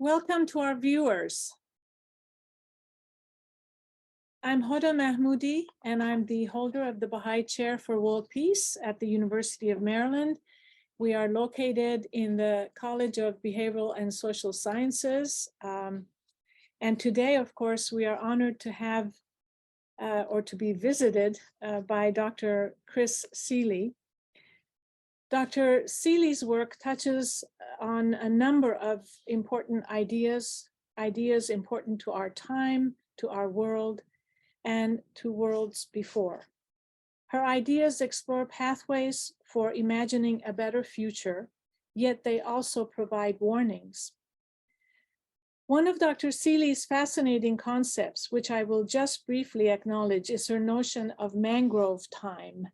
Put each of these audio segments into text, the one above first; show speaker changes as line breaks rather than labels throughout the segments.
Welcome to our viewers. I'm Hoda Mahmoudi, and I'm the holder of the Bahá'í Chair for World Peace at the University of Maryland. We are located in the College of Behavioral and Social Sciences. And today, of course, we are honored to have or to be visited by Dr. Chris Seeley. Dr. Seeley's work touches on a number of important ideas important to our time, to our world, and to worlds before. Her ideas explore pathways for imagining a better future, yet they also provide warnings. One of Dr. Seeley's fascinating concepts, which I will just briefly acknowledge, is her notion of mangrove time.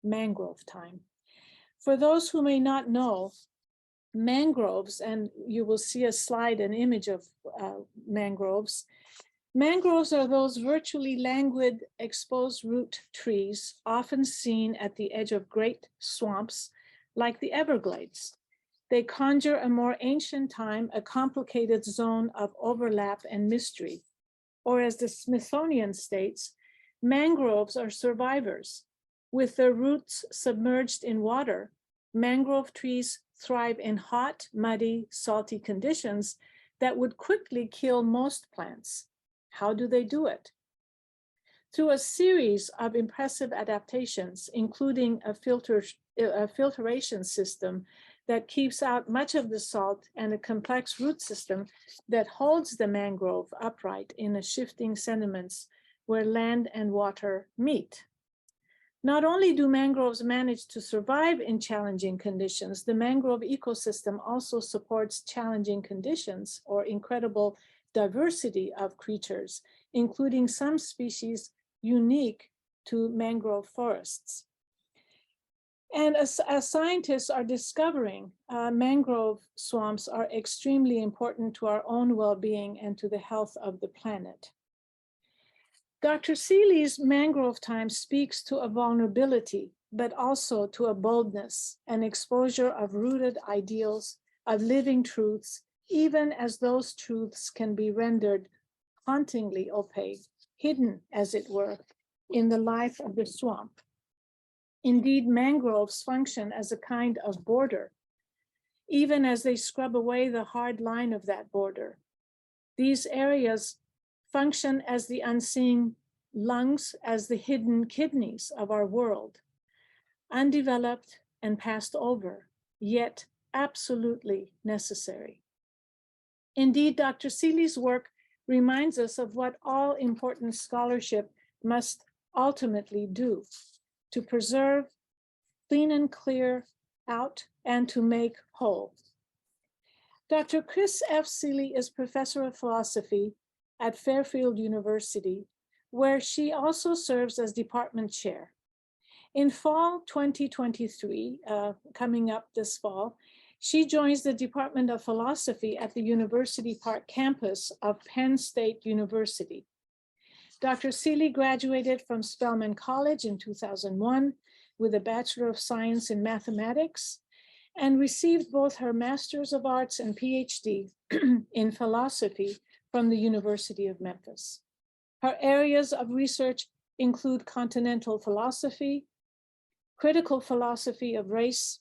Mangrove time. For those who may not know, mangroves, and you will see a slide, an image of mangroves. Mangroves are those virtually languid, exposed root trees, often seen at the edge of great swamps like the Everglades. They conjure a more ancient time, a complicated zone of overlap and mystery. Or as the Smithsonian states, mangroves are survivors. With their roots submerged in water, mangrove trees thrive in hot, muddy, salty conditions that would quickly kill most plants. How do they do it? Through a series of impressive adaptations, including a filtration system that keeps out much of the salt and a complex root system that holds the mangrove upright in the shifting sediments where land and water meet. Not only do mangroves manage to survive in challenging conditions, the mangrove ecosystem also supports challenging conditions or incredible diversity of creatures, including some species unique to mangrove forests. And as scientists are discovering, mangrove swamps are extremely important to our own well-being and to the health of the planet. Dr. Seeley's mangrove time speaks to a vulnerability, but also to a boldness, an exposure of rooted ideals, of living truths, even as those truths can be rendered hauntingly opaque, hidden, as it were, in the life of the swamp. Indeed, mangroves function as a kind of border, even as they scrub away the hard line of that border. These areas function as the unseen lungs, as the hidden kidneys of our world, undeveloped and passed over, yet absolutely necessary. Indeed, Dr. Seeley's work reminds us of what all important scholarship must ultimately do: to preserve, clean and clear out, and to make whole. Dr. Chris F. Seeley is professor of philosophy at Fairfield University, where she also serves as department chair. In fall 2023, coming up this fall, she joins the Department of Philosophy at the University Park campus of Penn State University. Dr. Seeley graduated from Spelman College in 2001 with a Bachelor of Science in Mathematics and received both her Master's of Arts and PhD in philosophy from the University of Memphis. Her areas of research include continental philosophy, critical philosophy of race,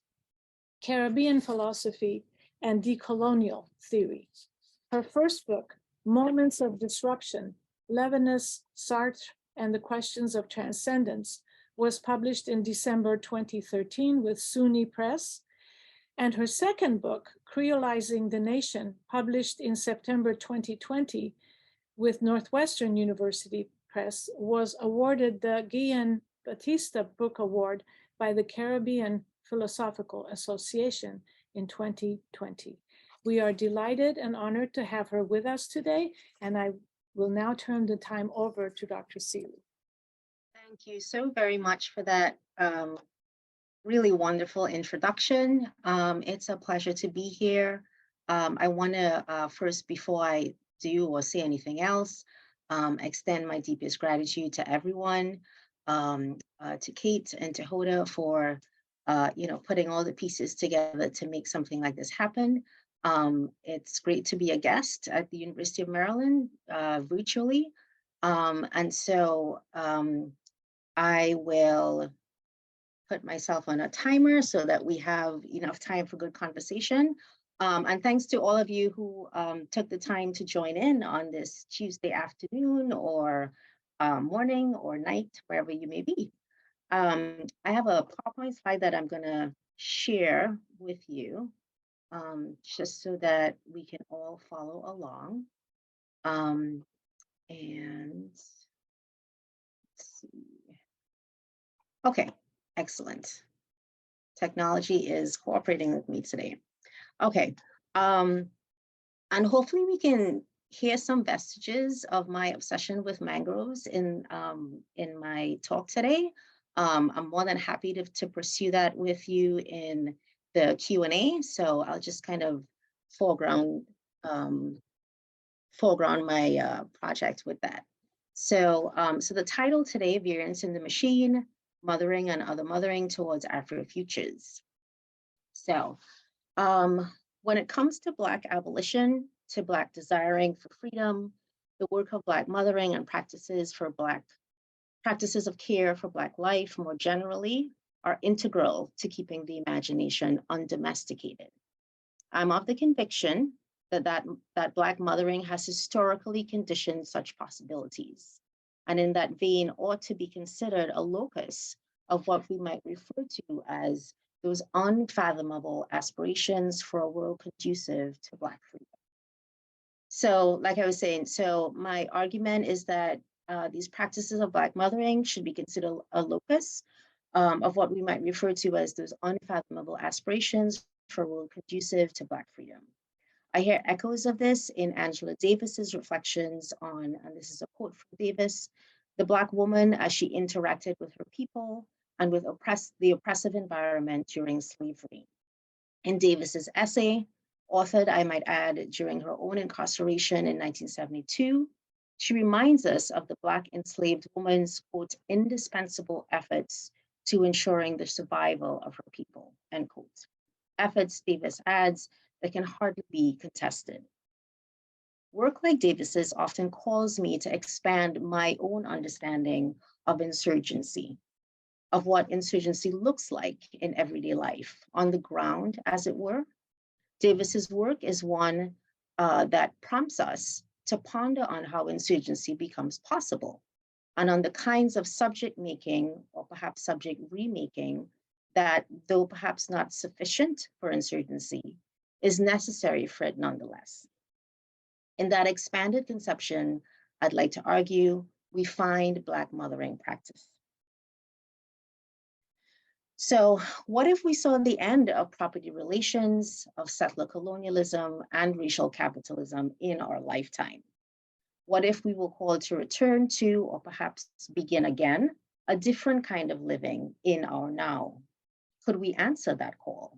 Caribbean philosophy, and decolonial theory. Her first book, Moments of Disruption, Levinas, Sartre, and the Questions of Transcendence, was published in December 2013 with SUNY Press. And her second book, Creolizing the Nation, published in September 2020 with Northwestern University Press, was awarded the Guillen Batista Book Award by the Caribbean Philosophical Association in 2020. We are delighted and honored to have her with us today, and I will now turn the time over to Dr. Seeley.
Thank you so very much for that really wonderful introduction. It's a pleasure to be here. I want to first, before I do or say anything else, extend my deepest gratitude to everyone, to Kate and to Hoda for putting all the pieces together to make something like this happen. It's great to be a guest at the University of Maryland virtually. And so I will put myself on a timer so that we have enough time for good conversation. And thanks to all of you who took the time to join in on this Tuesday afternoon or morning or night, wherever you may be. I have a PowerPoint slide that I'm going to share with you just so that we can all follow along. And let's see. Okay, excellent. Technology is cooperating with me today. Okay, and hopefully we can hear some vestiges of my obsession with mangroves in my talk today. I'm more than happy to pursue that with you in the Q&A. So I'll just kind of foreground my project with that. So, so the title today, Variance in the Machine, Mothering and Other Mothering Towards Afrofutures. So when it comes to Black abolition, to Black desiring for freedom, the work of Black mothering and practices of care for Black life more generally are integral to keeping the imagination undomesticated. I'm of the conviction that Black mothering has historically conditioned such possibilities, and in that vein ought to be considered a locus of what we might refer to as those unfathomable aspirations for a world conducive to Black freedom. So, like I was saying, so my argument is that these practices of Black mothering should be considered a locus of what we might refer to as those unfathomable aspirations for a world conducive to Black freedom. I hear echoes of this in Angela Davis's reflections on, and this is a quote from Davis, the Black woman as she interacted with her people and with the oppressive environment during slavery. In Davis's essay, authored, I might add, during her own incarceration in 1972, she reminds us of the Black enslaved woman's, quote, indispensable efforts to ensuring the survival of her people, end quote. Efforts, Davis adds, that can hardly be contested. Work like Davis's often calls me to expand my own understanding of insurgency, of what insurgency looks like in everyday life, on the ground, as it were. Davis's work is one that prompts us to ponder on how insurgency becomes possible, and on the kinds of subject making, or perhaps subject remaking, that, though perhaps not sufficient for insurgency, is necessary for it nonetheless. In that expanded conception, I'd like to argue, we find Black mothering practice. So what if we saw the end of property relations, of settler colonialism, and racial capitalism in our lifetime? What if we were called to return to, or perhaps begin again, a different kind of living in our now? Could we answer that call?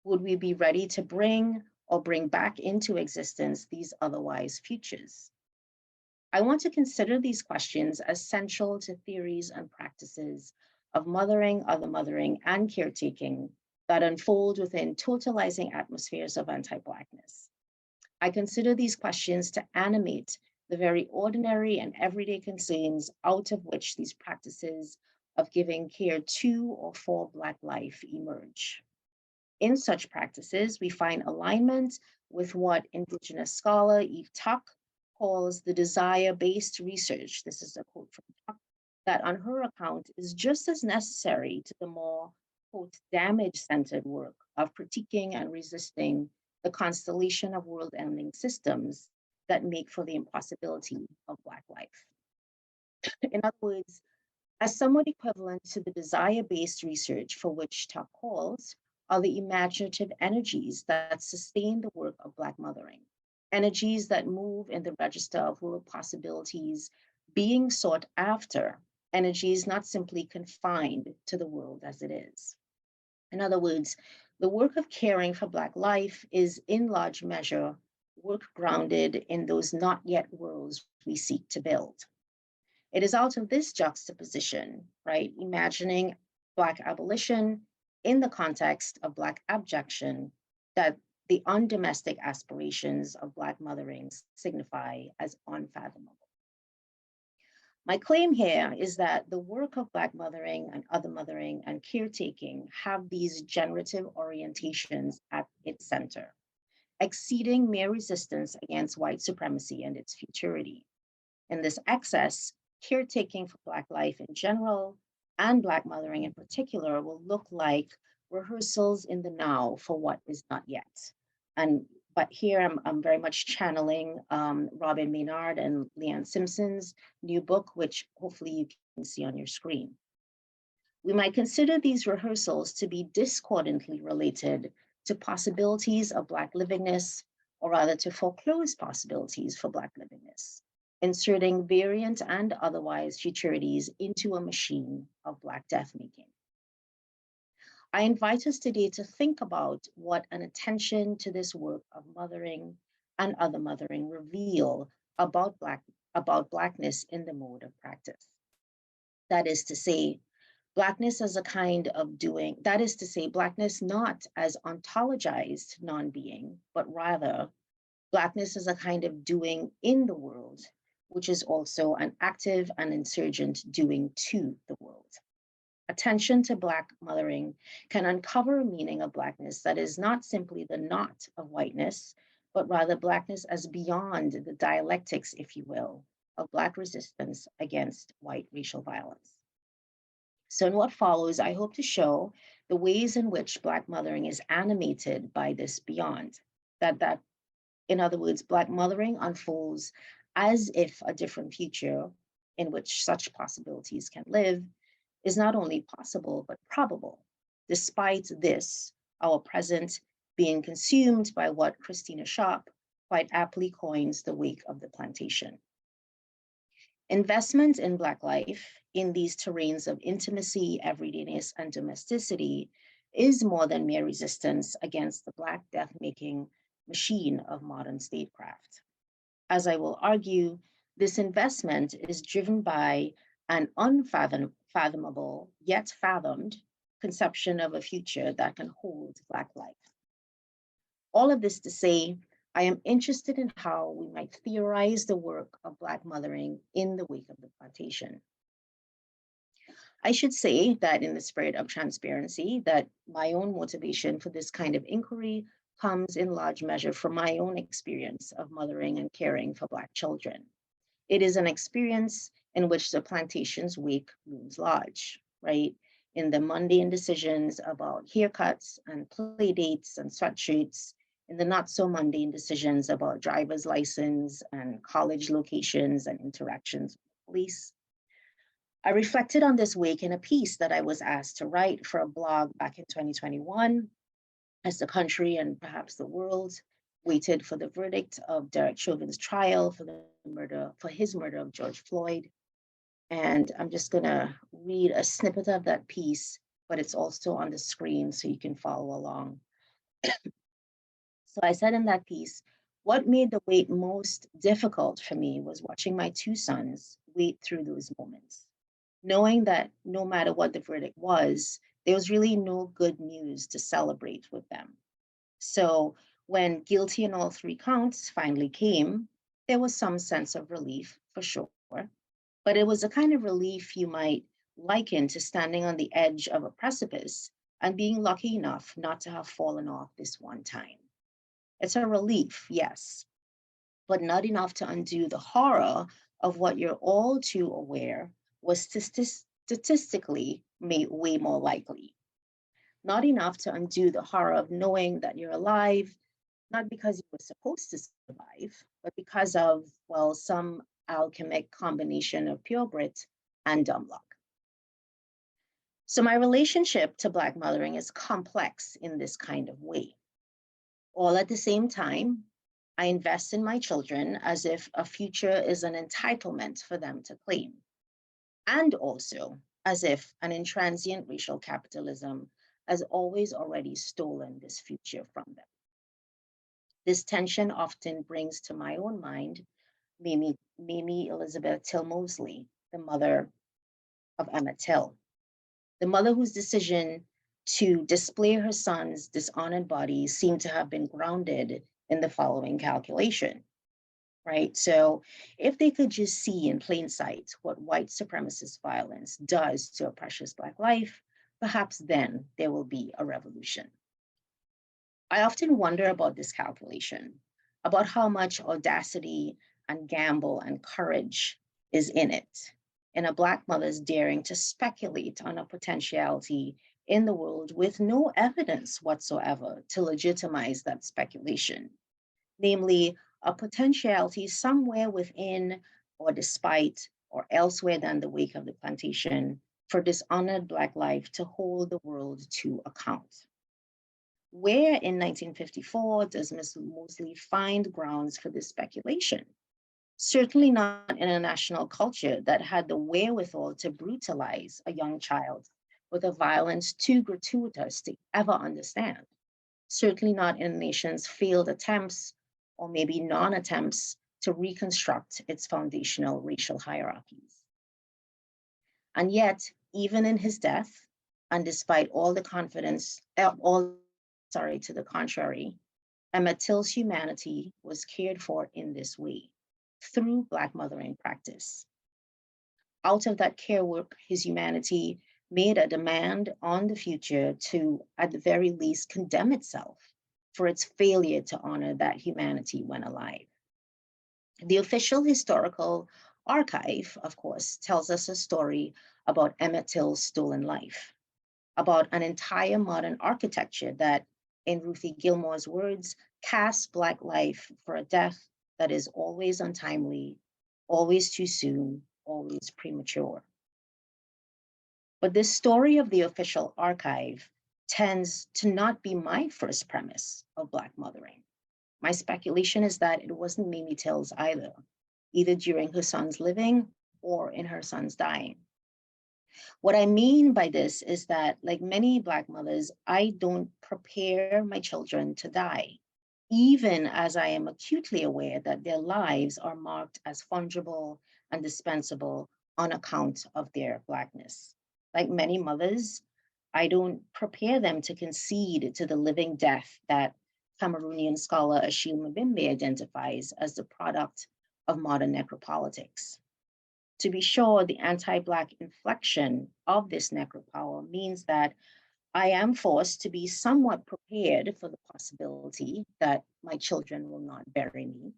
Would we be ready to bring back into existence these otherwise futures? I want to consider these questions as central to theories and practices of mothering, other mothering, and caretaking that unfold within totalizing atmospheres of anti-Blackness. I consider these questions to animate the very ordinary and everyday concerns out of which these practices of giving care to or for Black life emerge. In such practices, we find alignment with what Indigenous scholar Eve Tuck calls the desire-based research. This is a quote from Tuck, that on her account is just as necessary to the more, quote, damage-centered work of critiquing and resisting the constellation of world-ending systems that make for the impossibility of Black life. In other words, as somewhat equivalent to the desire-based research for which Tuck calls, are the imaginative energies that sustain the work of Black mothering, energies that move in the register of world possibilities being sought after, energies not simply confined to the world as it is. In other words, the work of caring for Black life is in large measure work grounded in those not yet worlds we seek to build. It is out of this juxtaposition, right, imagining Black abolition in the context of Black abjection, that the undomestic aspirations of Black mothering signify as unfathomable. My claim here is that the work of Black mothering and other mothering and caretaking have these generative orientations at its center, exceeding mere resistance against white supremacy and its futurity. In this excess, caretaking for Black life in general and Black mothering in particular will look like rehearsals in the now for what is not yet. But here I'm very much channeling Robin Maynard and Leanne Simpson's new book, which hopefully you can see on your screen. We might consider these rehearsals to be discordantly related to possibilities of Black livingness, or rather to foreclose possibilities for Black livingness, inserting variant and otherwise futurities into a machine of Black death making. I invite us today to think about what an attention to this work of mothering and other mothering reveal about Blackness in the mode of practice. That is to say, Blackness as a kind of doing, that is to say, Blackness not as ontologized non-being, but rather Blackness as a kind of doing in the world, which is also an active and insurgent doing to the world. Attention to Black mothering can uncover a meaning of Blackness that is not simply the not of whiteness, but rather Blackness as beyond the dialectics, if you will, of Black resistance against white racial violence. So in what follows, I hope to show the ways in which Black mothering is animated by this beyond, that in other words, Black mothering unfolds as if a different future in which such possibilities can live is not only possible, but probable. Despite this, our present being consumed by what Christina Sharp quite aptly coins the wake of the plantation. Investment in Black life in these terrains of intimacy, everydayness, and domesticity is more than mere resistance against the Black death-making machine of modern statecraft. As I will argue, this investment is driven by an unfathomable, yet fathomed, conception of a future that can hold Black life. All of this to say, I am interested in how we might theorize the work of Black mothering in the wake of the plantation. I should say that in the spirit of transparency, that my own motivation for this kind of inquiry comes in large measure from my own experience of mothering and caring for Black children. It is an experience in which the plantation's wake looms large, right? In the mundane decisions about haircuts and play dates and sweatshirts, in the not so mundane decisions about driver's license and college locations and interactions with police. I reflected on this wake in a piece that I was asked to write for a blog back in 2021, as the country and perhaps the world waited for the verdict of Derek Chauvin's trial for his murder of George Floyd. And I'm just gonna read a snippet of that piece, but it's also on the screen so you can follow along. So I said in that piece, what made the wait most difficult for me was watching my two sons wait through those moments, knowing that no matter what the verdict was, there was really no good news to celebrate with them. So when guilty in all three counts finally came, there was some sense of relief for sure, but it was a kind of relief you might liken to standing on the edge of a precipice and being lucky enough not to have fallen off this one time. It's a relief, yes, but not enough to undo the horror of what you're all too aware was statistically made way more likely. Not enough to undo the horror of knowing that you're alive, not because you were supposed to survive, but because of, well, some alchemic combination of pure grit and dumb luck. So my relationship to Black mothering is complex in this kind of way. All at the same time, I invest in my children as if a future is an entitlement for them to claim, and also as if an intransient racial capitalism has always already stolen this future from them. This tension often brings to my own mind Mamie Elizabeth Till Mosley, the mother of Emmett Till, the mother whose decision to display her son's dishonored body seemed to have been grounded in the following calculation, right? So if they could just see in plain sight what white supremacist violence does to a precious Black life, perhaps then there will be a revolution. I often wonder about this calculation, about how much audacity and gamble and courage is in a Black mother's daring to speculate on a potentiality in the world with no evidence whatsoever to legitimize that speculation, namely a potentiality somewhere within or despite or elsewhere than the wake of the plantation for dishonored Black life to hold the world to account. Where in 1954 does Ms. Mosley find grounds for this speculation? Certainly not in a national culture that had the wherewithal to brutalize a young child with a violence too gratuitous to ever understand. Certainly not in a nation's failed attempts, or maybe non-attempts, to reconstruct its foundational racial hierarchies. And yet, even in his death, and despite all the confidence, to the contrary, Emmett Till's humanity was cared for in this way, through Black mothering practice. Out of that care work, his humanity made a demand on the future to, at the very least, condemn itself for its failure to honor that humanity when alive. The official historical archive, of course, tells us a story about Emmett Till's stolen life, about an entire modern architecture that, in Ruthie Gilmore's words, casts Black life for a death that is always untimely, always too soon, always premature. But this story of the official archive tends to not be my first premise of Black mothering. My speculation is that it wasn't Mamie Till's either during her son's living or in her son's dying. What I mean by this is that, like many Black mothers, I don't prepare my children to die, even as I am acutely aware that their lives are marked as fungible and dispensable on account of their Blackness. Like many mothers, I don't prepare them to concede to the living death that Cameroonian scholar Achille Mbembe identifies as the product of modern necropolitics. To be sure, the anti-Black inflection of this necropower means that I am forced to be somewhat prepared for the possibility that my children will not bury me.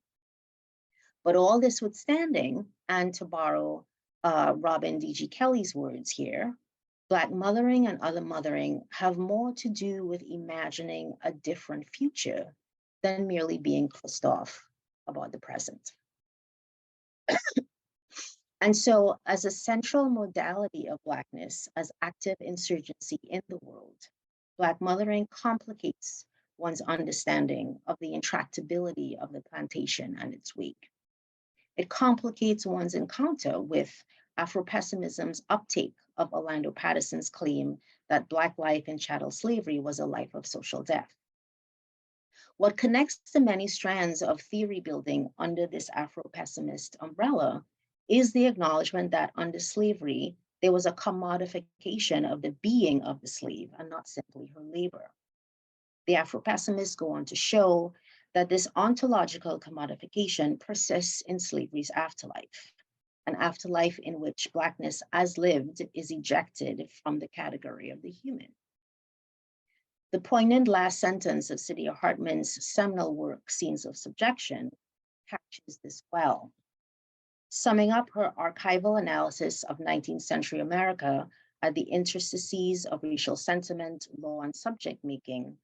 But all this withstanding, and to borrow Robin D.G. Kelly's words here, Black mothering and other mothering have more to do with imagining a different future than merely being closed off about the present. And so, as a central modality of Blackness, as active insurgency in the world, Black mothering complicates one's understanding of the intractability of the plantation and its wake. It complicates one's encounter with Afro-pessimism's uptake of Orlando Patterson's claim that Black life in chattel slavery was a life of social death. What connects the many strands of theory building under this Afro-pessimist umbrella is the acknowledgement that under slavery, there was a commodification of the being of the slave and not simply her labor. The Afro-pessimists go on to show that this ontological commodification persists in slavery's afterlife, an afterlife in which Blackness as lived is ejected from the category of the human. The poignant last sentence of Saidiya Hartman's seminal work, Scenes of Subjection, captures this well. Summing up her archival analysis of 19th century America at the interstices of racial sentiment, law, and subject making,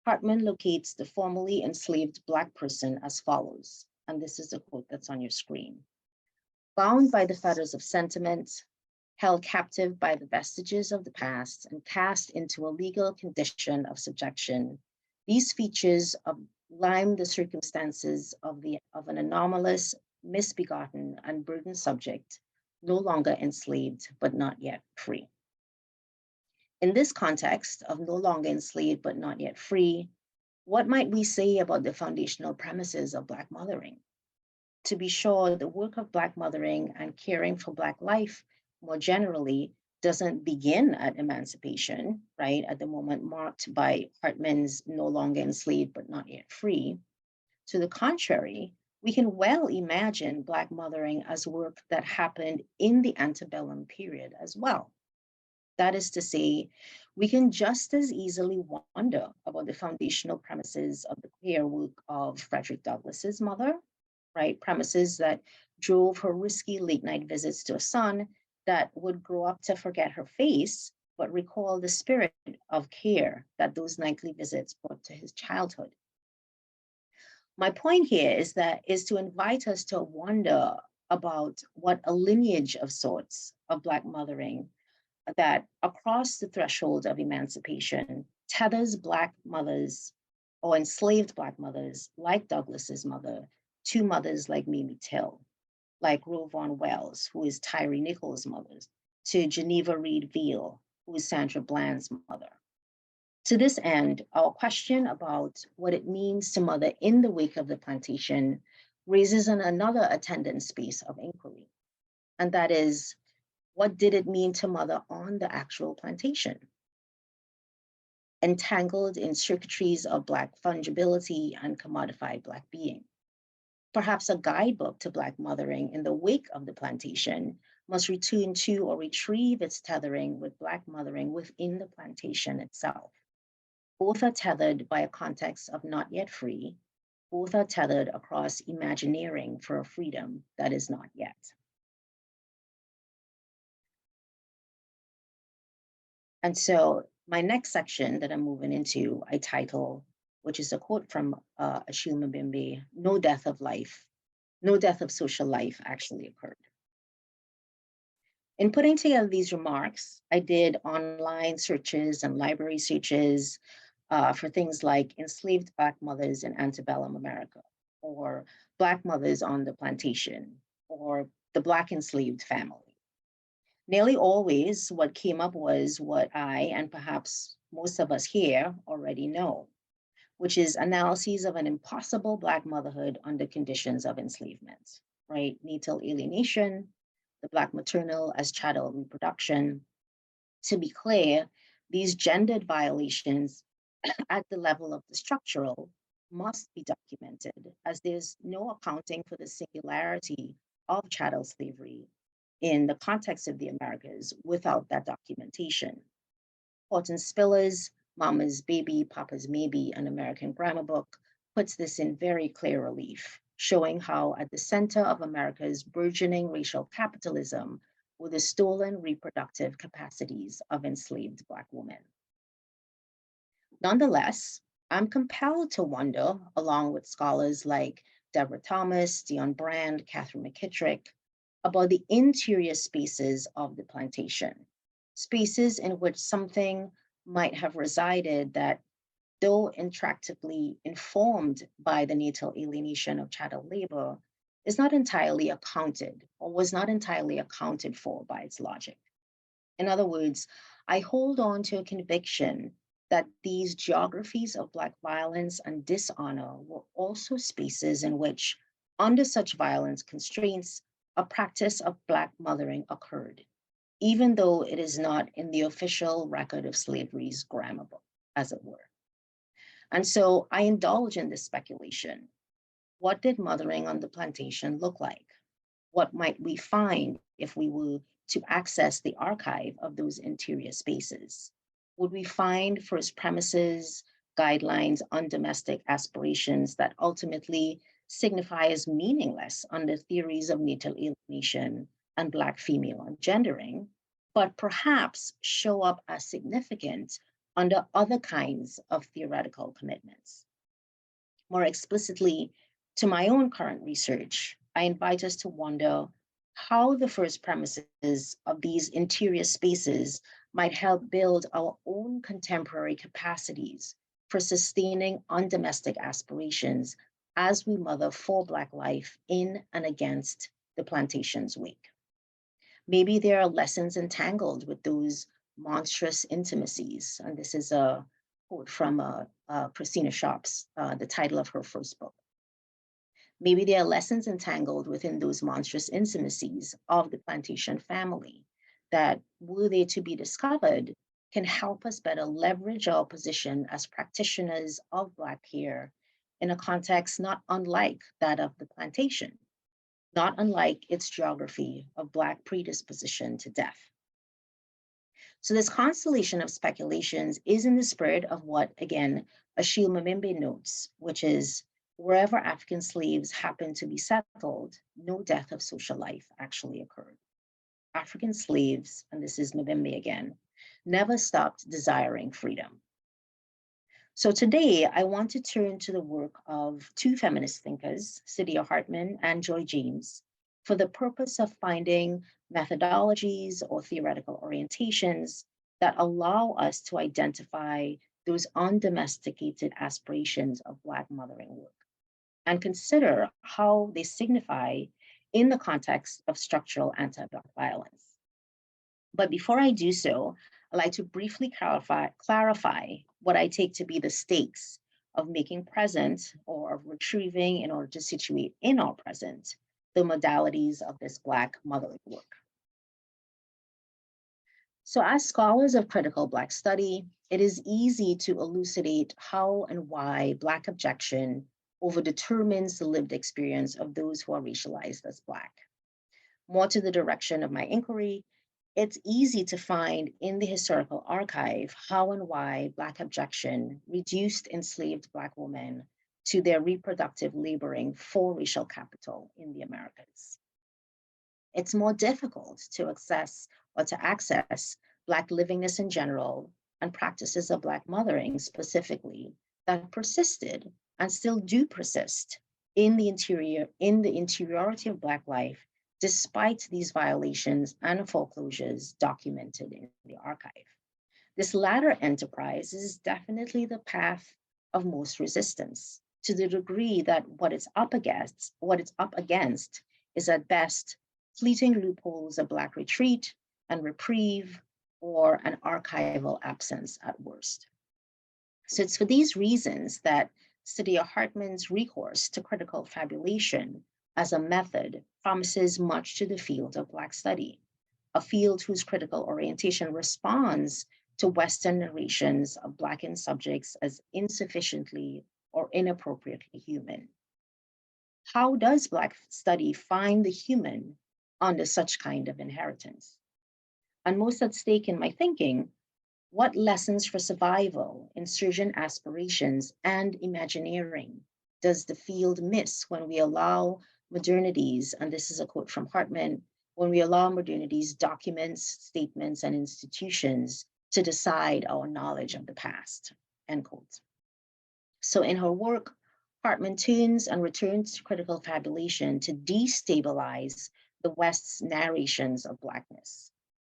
Hartman locates the formerly enslaved Black person as follows, and this is the quote that's on your screen. Bound by the fetters of sentiment, held captive by the vestiges of the past, and cast into a legal condition of subjection, these features lime the circumstances of an anomalous, misbegotten, and burdened subject, no longer enslaved, but not yet free. In this context of no longer enslaved, but not yet free, what might we say about the foundational premises of Black mothering? To be sure, the work of Black mothering and caring for Black life more generally doesn't begin at emancipation, right? At the moment marked by Hartman's no longer enslaved but not yet free. To the contrary, we can well imagine Black mothering as work that happened in the antebellum period as well. That is to say, we can just as easily wonder about the foundational premises of the queer work of Frederick Douglass's mother, right? Premises that drove her risky late night visits to a son that would grow up to forget her face, but recall the spirit of care that those nightly visits brought to his childhood. My point here is to invite us to wonder about what a lineage of sorts of Black mothering that across the threshold of emancipation tethers Black mothers or enslaved Black mothers like Douglass's mother to mothers like Mamie Till, like Rovon Wells, who is Tyree Nichols' mother, to Geneva Reed Veal, who is Sandra Bland's mother. To this end, our question about what it means to mother in the wake of the plantation raises another attendant space of inquiry, and that is, what did it mean to mother on the actual plantation? Entangled in circuitries of Black fungibility and commodified Black being. Perhaps a guidebook to Black mothering in the wake of the plantation must return to or retrieve its tethering with Black mothering within the plantation itself. Both are tethered by a context of not yet free. Both are tethered across imagineering for a freedom that is not yet. And so my next section that I'm moving into, I title, which is a quote from Achille Mbembe, no death of social life actually occurred. In putting together these remarks, I did online searches and library searches for things like enslaved Black mothers in antebellum America, or Black mothers on the plantation, or the Black enslaved family. Nearly always, what came up was what I, and perhaps most of us here, already know, which is analyses of an impossible Black motherhood under conditions of enslavement, right? Natal alienation, the Black maternal as chattel reproduction. To be clear, these gendered violations at the level of the structural must be documented, as there's no accounting for the singularity of chattel slavery in the context of the Americas without that documentation. Horton Spiller's Mama's Baby, Papa's Maybe, an American grammar book, puts this in very clear relief, showing how at the center of America's burgeoning racial capitalism were the stolen reproductive capacities of enslaved Black women. Nonetheless, I'm compelled to wonder, along with scholars like Deborah Thomas, Dion Brand, Catherine McKittrick, about the interior spaces of the plantation, spaces in which something might have resided that, though intractably informed by the natal alienation of chattel labor, is not entirely accounted or was not entirely accounted for by its logic. In other words, I hold on to a conviction that these geographies of Black violence and dishonor were also spaces in which, under such violence constraints, a practice of Black mothering occurred, even though it is not in the official record of slavery's grammar book, as it were. And so I indulge in this speculation. What did mothering on the plantation look like? What might we find if we were to access the archive of those interior spaces? Would we find first premises, guidelines on domestic aspirations that ultimately signify as meaningless under theories of natal alienation and Black female engendering, but perhaps show up as significant under other kinds of theoretical commitments? More explicitly, to my own current research, I invite us to wonder how the first premises of these interior spaces might help build our own contemporary capacities for sustaining undomestic aspirations as we mother for Black life in and against the plantation's wake. Maybe there are lessons entangled with those monstrous intimacies. And this is a quote from Christina Sharp's, the title of her first book. Maybe there are lessons entangled within those monstrous intimacies of the plantation family that, were they to be discovered, can help us better leverage our position as practitioners of Black care in a context not unlike that of the plantation, not unlike its geography of Black predisposition to death. So this constellation of speculations is in the spirit of what, again, Achille Mbembe notes, which is wherever African slaves happened to be settled, no death of social life actually occurred. African slaves, and this is Mbembe again, never stopped desiring freedom. So today, I want to turn to the work of two feminist thinkers, Saidiya Hartman and Joy James, for the purpose of finding methodologies or theoretical orientations that allow us to identify those undomesticated aspirations of Black mothering work and consider how they signify in the context of structural anti-Black violence. But before I do so, I'd like to briefly clarify what I take to be the stakes of making present or of retrieving in order to situate in our present the modalities of this Black mothering work. So as scholars of critical Black study, it is easy to elucidate how and why Black objection overdetermines the lived experience of those who are racialized as Black. More to the direction of my inquiry, it's easy to find in the historical archive how and why Black objection reduced enslaved Black women to their reproductive laboring for racial capital in the Americas. It's more difficult to access Black livingness in general and practices of Black mothering specifically that persisted and still do persist in the interiority of Black life, despite these violations and foreclosures documented in the archive. This latter enterprise is definitely the path of most resistance, to the degree that what it's up against is at best fleeting loopholes of Black retreat and reprieve, or an archival absence at worst. So it's for these reasons that Saidiya Hartman's recourse to critical fabulation as a method promises much to the field of Black study, a field whose critical orientation responds to Western narrations of Blackened subjects as insufficiently or inappropriately human. How does Black study find the human under such kind of inheritance? And most at stake in my thinking, what lessons for survival, insurgent aspirations, and imagineering does the field miss when we allow modernities, and this is a quote from Hartman, when we allow modernities, documents, statements, and institutions to decide our knowledge of the past, end quote. So in her work, Hartman tunes and returns to critical fabulation to destabilize the West's narrations of Blackness.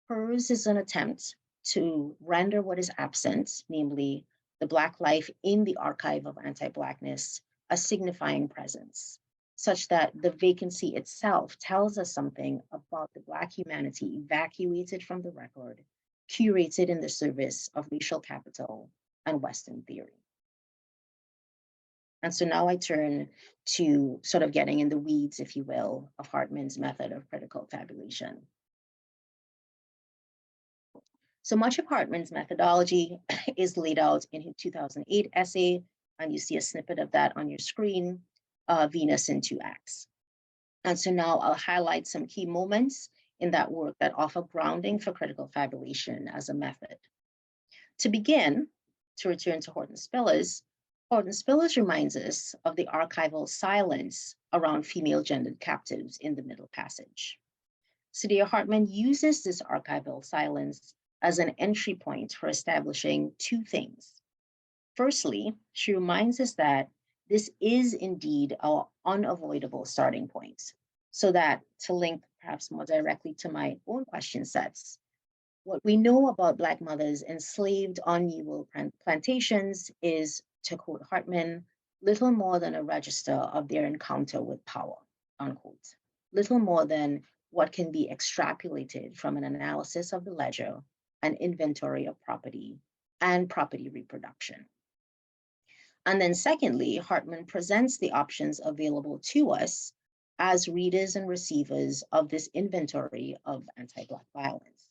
Hers is an attempt to render what is absent, namely the Black life in the archive of anti-Blackness, a signifying presence, such that the vacancy itself tells us something about the Black humanity evacuated from the record, curated in the service of racial capital and Western theory. And so now I turn to sort of getting in the weeds, if you will, of Hartman's method of critical fabulation. So much of Hartman's methodology is laid out in his 2008 essay, and you see a snippet of that on your screen, Venus in Two Acts. And so now I'll highlight some key moments in that work that offer grounding for critical fabulation as a method. To begin, to return to Horton Spillers reminds us of the archival silence around female gendered captives in the Middle Passage. Saidiya Hartman uses this archival silence as an entry point for establishing two things. Firstly, she reminds us that this is indeed our unavoidable starting point, so that, to link perhaps more directly to my own question sets, what we know about Black mothers enslaved on New World plantations is, to quote Hartman, little more than a register of their encounter with power, unquote. Little more than what can be extrapolated from an analysis of the ledger and inventory of property and property reproduction. And then secondly, Hartman presents the options available to us as readers and receivers of this inventory of anti-Black violence.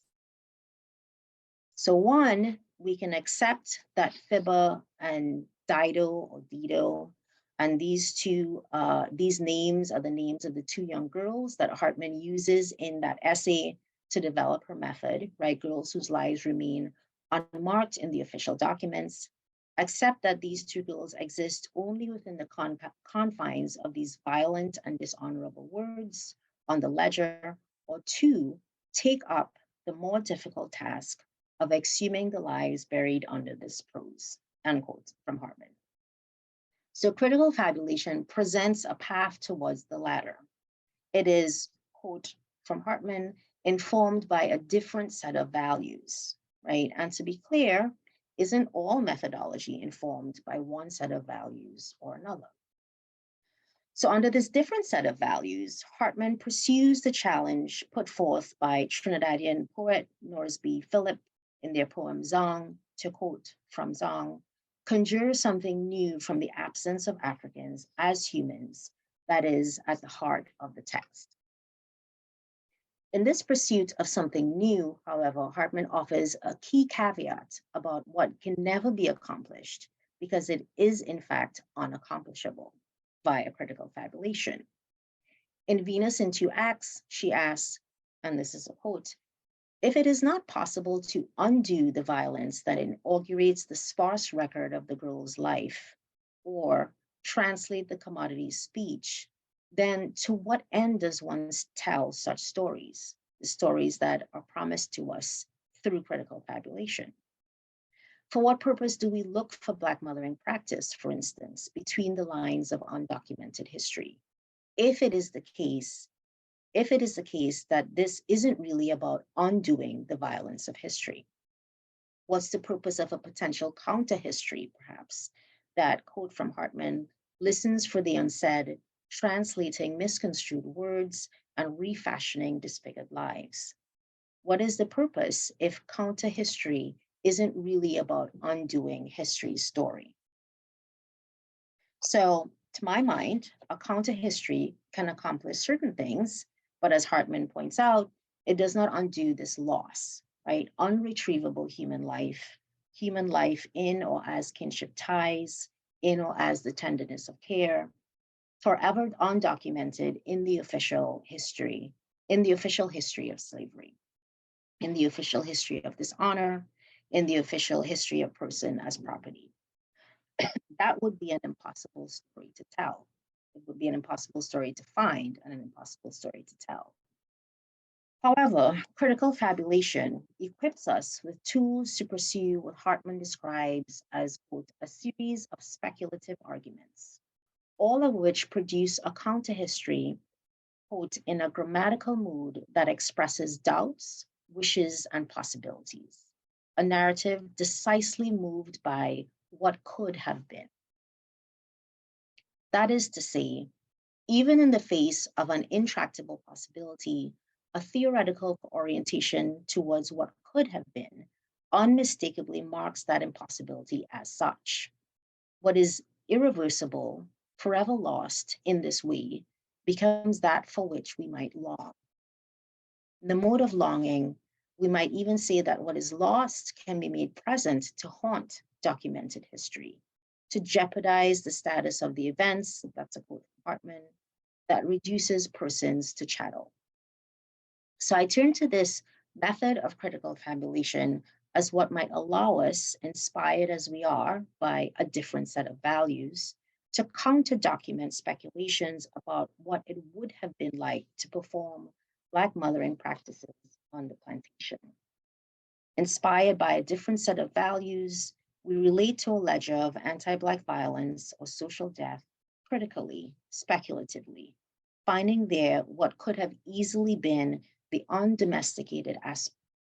So one, we can accept that Fibber and Dido, and these names are the names of the two young girls that Hartman uses in that essay to develop her method, right? Girls whose lives remain unmarked in the official documents. Accept that these two girls exist only within the confines of these violent and dishonorable words on the ledger, or two, take up the more difficult task of exhuming the lives buried under this prose, unquote, from Hartman. So critical fabulation presents a path towards the latter. It is, quote from Hartman, informed by a different set of values, right? And to be clear, isn't all methodology informed by one set of values or another? So under this different set of values, Hartman pursues the challenge put forth by Trinidadian poet Norsby Philip in their poem Zong, to quote from Zong, conjure something new from the absence of Africans as humans that is at the heart of the text. In this pursuit of something new, however, Hartman offers a key caveat about what can never be accomplished because it is in fact unaccomplishable via critical fabulation. In Venus in Two Acts, she asks, and this is a quote, if it is not possible to undo the violence that inaugurates the sparse record of the girl's life, or translate the commodity speech, then to what end does one tell such stories, the stories that are promised to us through critical fabulation? For what purpose do we look for Black mothering practice, for instance, between the lines of undocumented history? If it is the case that this isn't really about undoing the violence of history, what's the purpose of a potential counter history, perhaps, that, quote from Hartman, listens for the unsaid, translating misconstrued words and refashioning disfigured lives? What is the purpose if counter history isn't really about undoing history's story? So, to my mind, a counter history can accomplish certain things, but as Hartman points out, it does not undo this loss, right? Unretrievable human life in or as kinship ties, in or as the tenderness of care, forever undocumented in the official history of slavery, in the official history of dishonor, in the official history of person as property. That would be an impossible story to tell. It would be an impossible story to find and an impossible story to tell. However, critical fabulation equips us with tools to pursue what Hartman describes as, quote, a series of speculative arguments, all of which produce a counter-history, quote, in a grammatical mood that expresses doubts, wishes, and possibilities, a narrative decisively moved by what could have been. That is to say, even in the face of an intractable possibility, a theoretical orientation towards what could have been unmistakably marks that impossibility as such. What is irreversible, forever lost in this way, becomes that for which we might long. In the mode of longing, we might even say that what is lost can be made present to haunt documented history, to jeopardize the status of the events, that's a quote from Hartman, that reduces persons to chattel. So I turn to this method of critical fabulation as what might allow us, inspired as we are by a different set of values, to counter-document speculations about what it would have been like to perform Black mothering practices on the plantation. Inspired by a different set of values, we relate to a ledger of anti-Black violence or social death critically, speculatively, finding there what could have easily been the undomesticated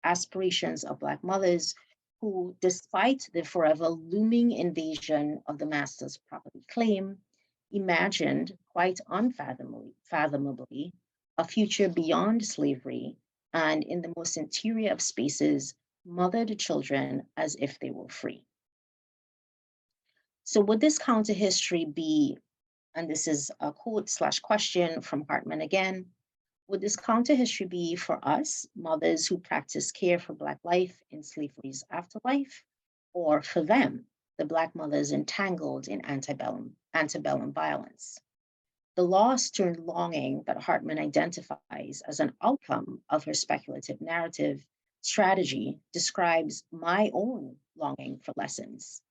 aspirations of Black mothers who, despite the forever looming invasion of the master's property claim, imagined quite unfathomably a future beyond slavery and in the most interior of spaces, mothered children as if they were free. So would this counter history be, and this is a quote/question from Hartman again, Would this counter history be for us, mothers who practice care for Black life in slavery's afterlife, or for them, the Black mothers entangled in antebellum violence? The lost turned longing that Hartman identifies as an outcome of her speculative narrative strategy describes my own longing for lessons,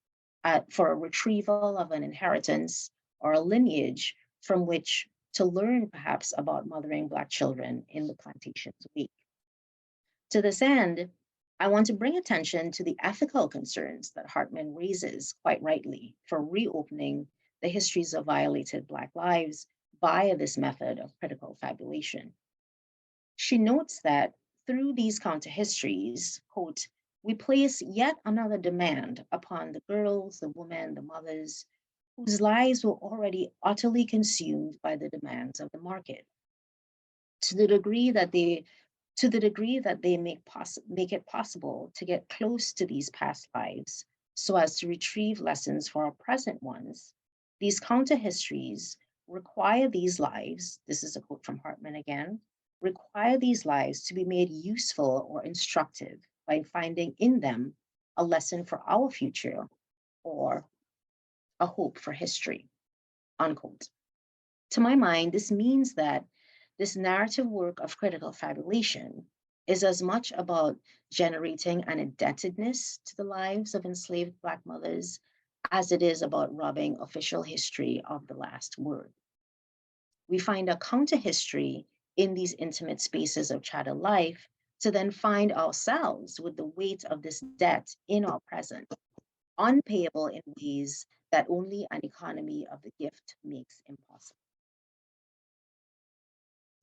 for a retrieval of an inheritance or a lineage from which to learn perhaps about mothering Black children in the plantations week. To this end, I want to bring attention to the ethical concerns that Hartman raises, quite rightly, for reopening the histories of violated Black lives via this method of critical fabulation. She notes that through these counter histories, quote, we place yet another demand upon the girls, the women, the mothers, whose lives were already utterly consumed by the demands of the market. To the degree that they make it possible to get close to these past lives so as to retrieve lessons for our present ones, these counter histories require these lives, this is a quote from Hartman again, require these lives to be made useful or instructive by finding in them a lesson for our future or a hope for history, unquote. To my mind, this means that this narrative work of critical fabulation is as much about generating an indebtedness to the lives of enslaved Black mothers as it is about robbing official history of the last word. We find a counter history in these intimate spaces of chattel life to then find ourselves with the weight of this debt in our present, unpayable in ways that only an economy of the gift makes impossible.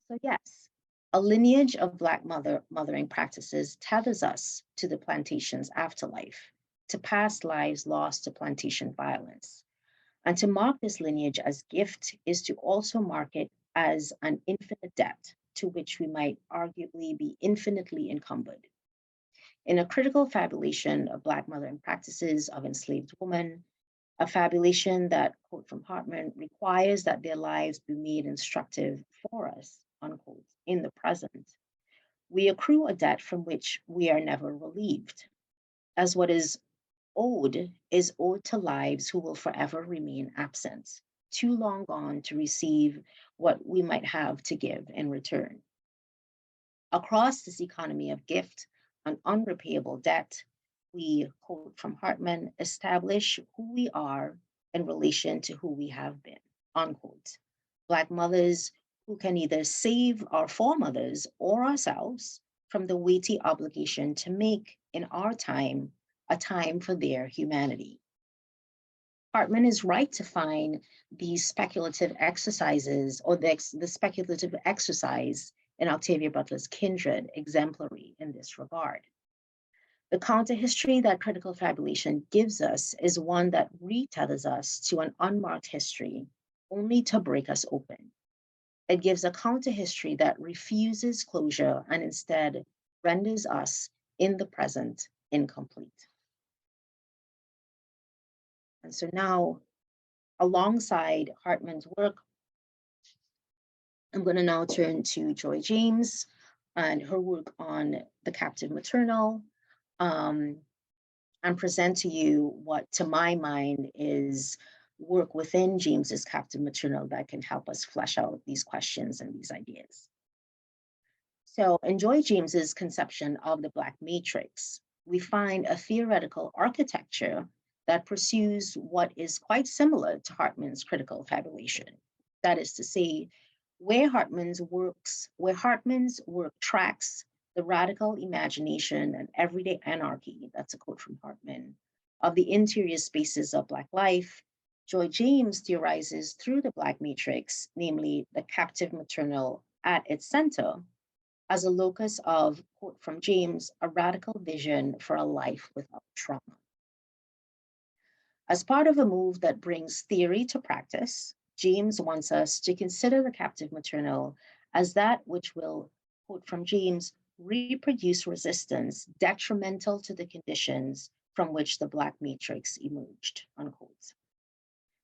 So yes, a lineage of Black mothering practices tethers us to the plantation's afterlife, to past lives lost to plantation violence. And to mark this lineage as gift is to also mark it as an infinite debt to which we might arguably be infinitely encumbered. In a critical fabulation of Black mothering practices of enslaved women, a fabulation that, quote from Hartman, requires that their lives be made instructive for us, unquote, in the present, we accrue a debt from which we are never relieved, as what is owed to lives who will forever remain absent, too long gone to receive what we might have to give in return. Across this economy of gift and unrepayable debt, we, quote from Hartman, establish who we are in relation to who we have been, unquote. Black mothers who can either save our foremothers or ourselves from the weighty obligation to make in our time a time for their humanity. Hartman is right to find these speculative exercises or the speculative exercise in Octavia Butler's Kindred exemplary in this regard. The counter history that critical fabulation gives us is one that retethers us to an unmarked history only to break us open. It gives a counter history that refuses closure and instead renders us in the present incomplete. And so now, alongside Hartman's work, I'm going to now turn to Joy James and her work on the captive maternal, and present to you what, to my mind, is work within James's captive maternal that can help us flesh out these questions and these ideas. So in Joy James's conception of the Black matrix, we find a theoretical architecture that pursues what is quite similar to Hartman's critical fabulation. That is to say, where Hartman's work tracks the radical imagination and everyday anarchy, that's a quote from Hartman, of the interior spaces of Black life, Joy James theorizes through the Black matrix, namely the captive maternal at its center, as a locus of, quote from James, a radical vision for a life without trauma. As part of a move that brings theory to practice, James wants us to consider the captive maternal as that which will, quote from James, reproduce resistance detrimental to the conditions from which the Black matrix emerged, unquote.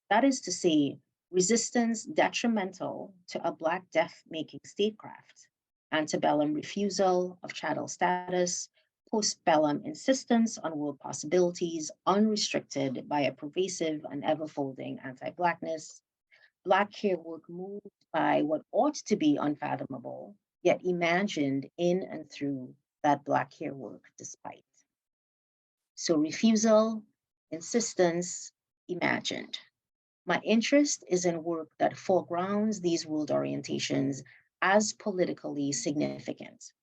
That is to say, resistance detrimental to a Black death-making statecraft antebellum refusal of chattel status, postbellum insistence on world possibilities unrestricted by a pervasive and ever-folding anti-blackness, Black hair work moved by what ought to be unfathomable, yet imagined in and through that Black hair work despite. So refusal, insistence, imagined. My interest is in work that foregrounds these world orientations as politically significant.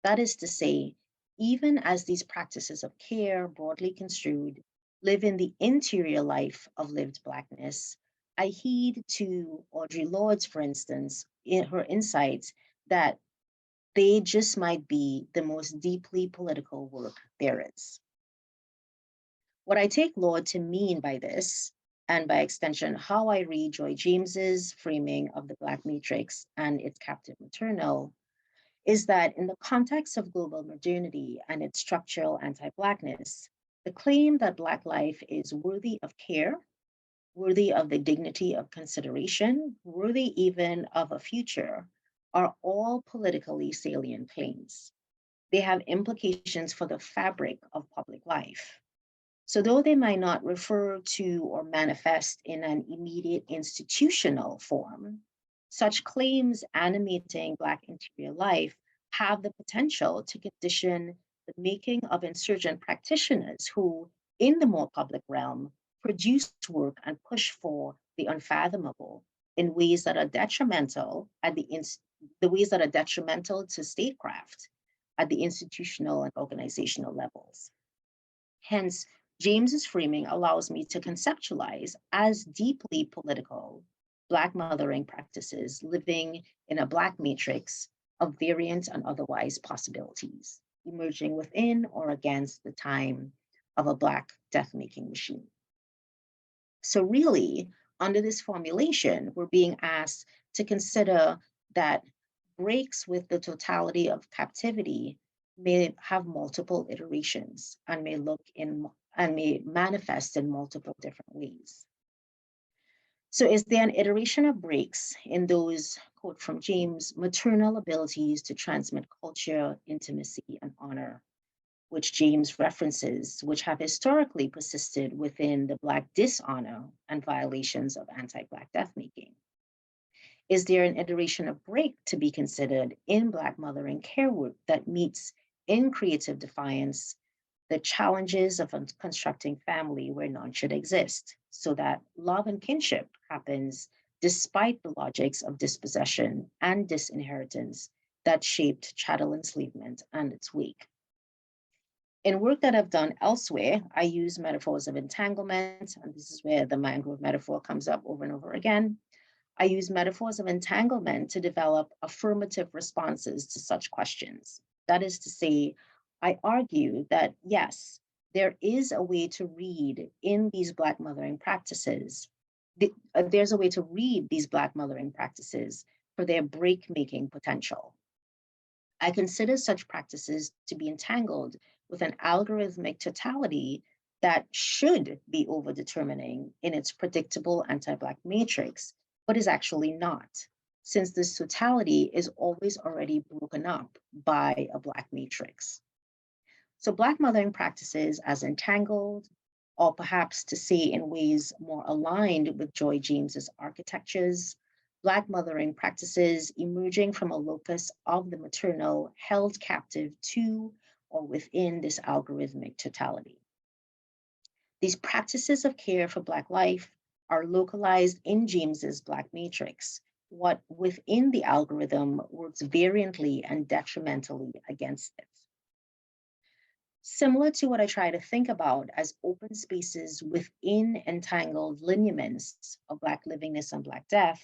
That is to say, even as these practices of care, broadly construed, live in the interior life of lived Blackness, I heed to Audre Lorde's, for instance, in her insights that they just might be the most deeply political work there is. What I take Lorde to mean by this, and by extension, how I read Joy James's framing of the Black matrix and its captive maternal, is that in the context of global modernity and its structural anti-Blackness, the claim that Black life is worthy of care, worthy of the dignity of consideration, worthy even of a future, are all politically salient claims. They have implications for the fabric of public life. So though they might not refer to or manifest in an immediate institutional form, such claims animating Black interior life have the potential to condition the making of insurgent practitioners who, in the more public realm, produce work and push for the unfathomable in ways that are detrimental the ways that are detrimental to statecraft at the institutional and organizational levels. Hence, James's framing allows me to conceptualize as deeply political Black mothering practices living in a Black matrix of variant and otherwise possibilities, emerging within or against the time of a Black death-making machine. So really, under this formulation, we're being asked to consider that breaks with the totality of captivity may have multiple iterations and may manifest in multiple different ways. So is there an iteration of breaks in those, quote from James, maternal abilities to transmit culture, intimacy, and honor, which James references, which have historically persisted within the Black dishonor and violations of anti-Black death-making? Is there an iteration of break to be considered in Black mothering care work that meets in creative defiance the challenges of constructing family where none should exist, so that love and kinship happens despite the logics of dispossession and disinheritance that shaped chattel enslavement and its wake? In work that I've done elsewhere, I use metaphors of entanglement, and this is where the mangrove metaphor comes up over and over again. I use metaphors of entanglement to develop affirmative responses to such questions. That is to say, I argue that yes, there is a way to read in these Black mothering practices. There's a way to read these Black mothering practices for their break-making potential. I consider such practices to be entangled with an algorithmic totality that should be overdetermining in its predictable anti-Black matrix, but is actually not, since this totality is always already broken up by a Black matrix. So Black mothering practices as entangled, or perhaps to say in ways more aligned with Joy James's architectures, Black mothering practices emerging from a locus of the maternal held captive to or within this algorithmic totality. These practices of care for Black life are localized in James's Black matrix, what within the algorithm works variantly and detrimentally against it. Similar to what I try to think about as open spaces within entangled lineaments of Black livingness and Black death,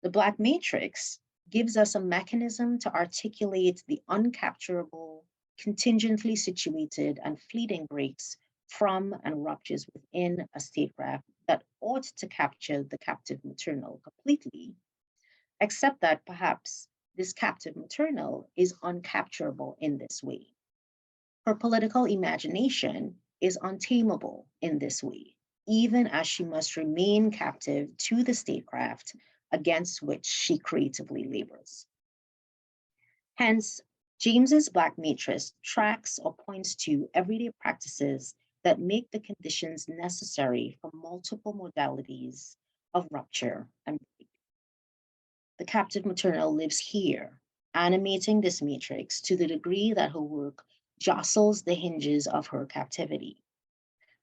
the Black matrix gives us a mechanism to articulate the uncapturable, contingently situated and fleeting breaks from and ruptures within a statecraft that ought to capture the captive maternal completely, except that perhaps this captive maternal is uncapturable in this way. Her political imagination is untamable in this way, even as she must remain captive to the statecraft against which she creatively labors. Hence, James's Black matrix tracks or points to everyday practices that make the conditions necessary for multiple modalities of rupture and break. The captive maternal lives here, animating this matrix to the degree that her work jostles the hinges of her captivity.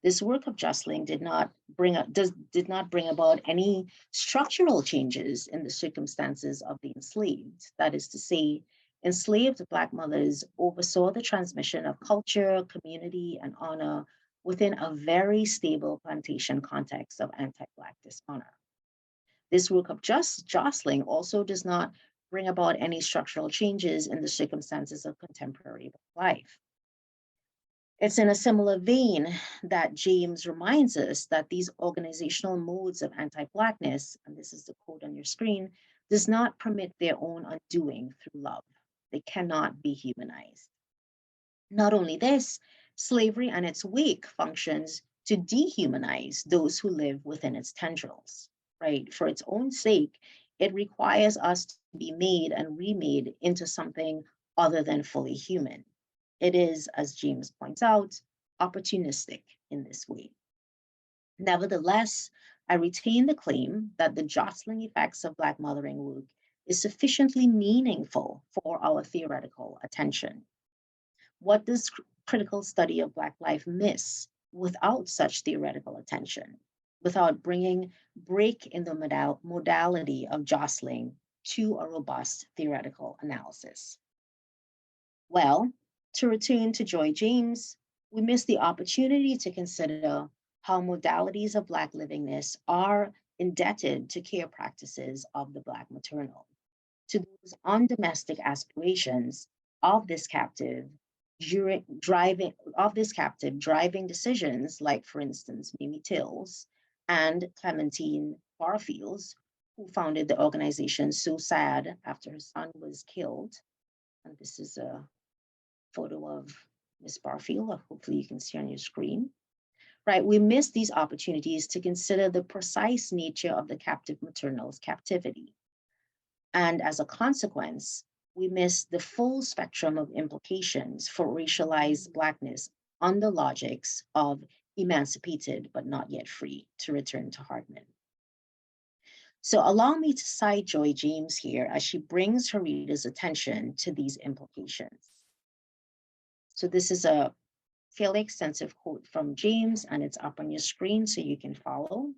This work of jostling did not bring about any structural changes in the circumstances of the enslaved. That is to say, enslaved Black mothers oversaw the transmission of culture, community, and honor within a very stable plantation context of anti-Black dishonor. This work of jostling also does not bring about any structural changes in the circumstances of contemporary life. It's in a similar vein that James reminds us that these organizational modes of anti-Blackness, and this is the quote on your screen, does not permit their own undoing through love. They cannot be humanized. Not only this, slavery and its wake functions to dehumanize those who live within its tendrils, right? For its own sake, it requires us to be made and remade into something other than fully human. It is, as James points out, opportunistic in this way. Nevertheless, I retain the claim that the jostling effects of Black mothering work is sufficiently meaningful for our theoretical attention. What does critical study of Black life miss without such theoretical attention, without bringing break in the modality of jostling to a robust theoretical analysis? Well, to return to Joy James, we miss the opportunity to consider how modalities of Black livingness are indebted to care practices of the Black maternal, to those undomestic aspirations of this captive driving decisions like, for instance, Mimi Tills and Clementine Barfields, who founded the organization So Sad after her son was killed. And this is a photo of Miss Barfield, hopefully you can see on your screen, right? We miss these opportunities to consider the precise nature of the captive maternal's captivity. And as a consequence, we miss the full spectrum of implications for racialized Blackness on the logics of emancipated but not yet free, to return to Hartman. So allow me to cite Joy James here as she brings her readers' attention to these implications. So this is a fairly extensive quote from James, and it's up on your screen so you can follow.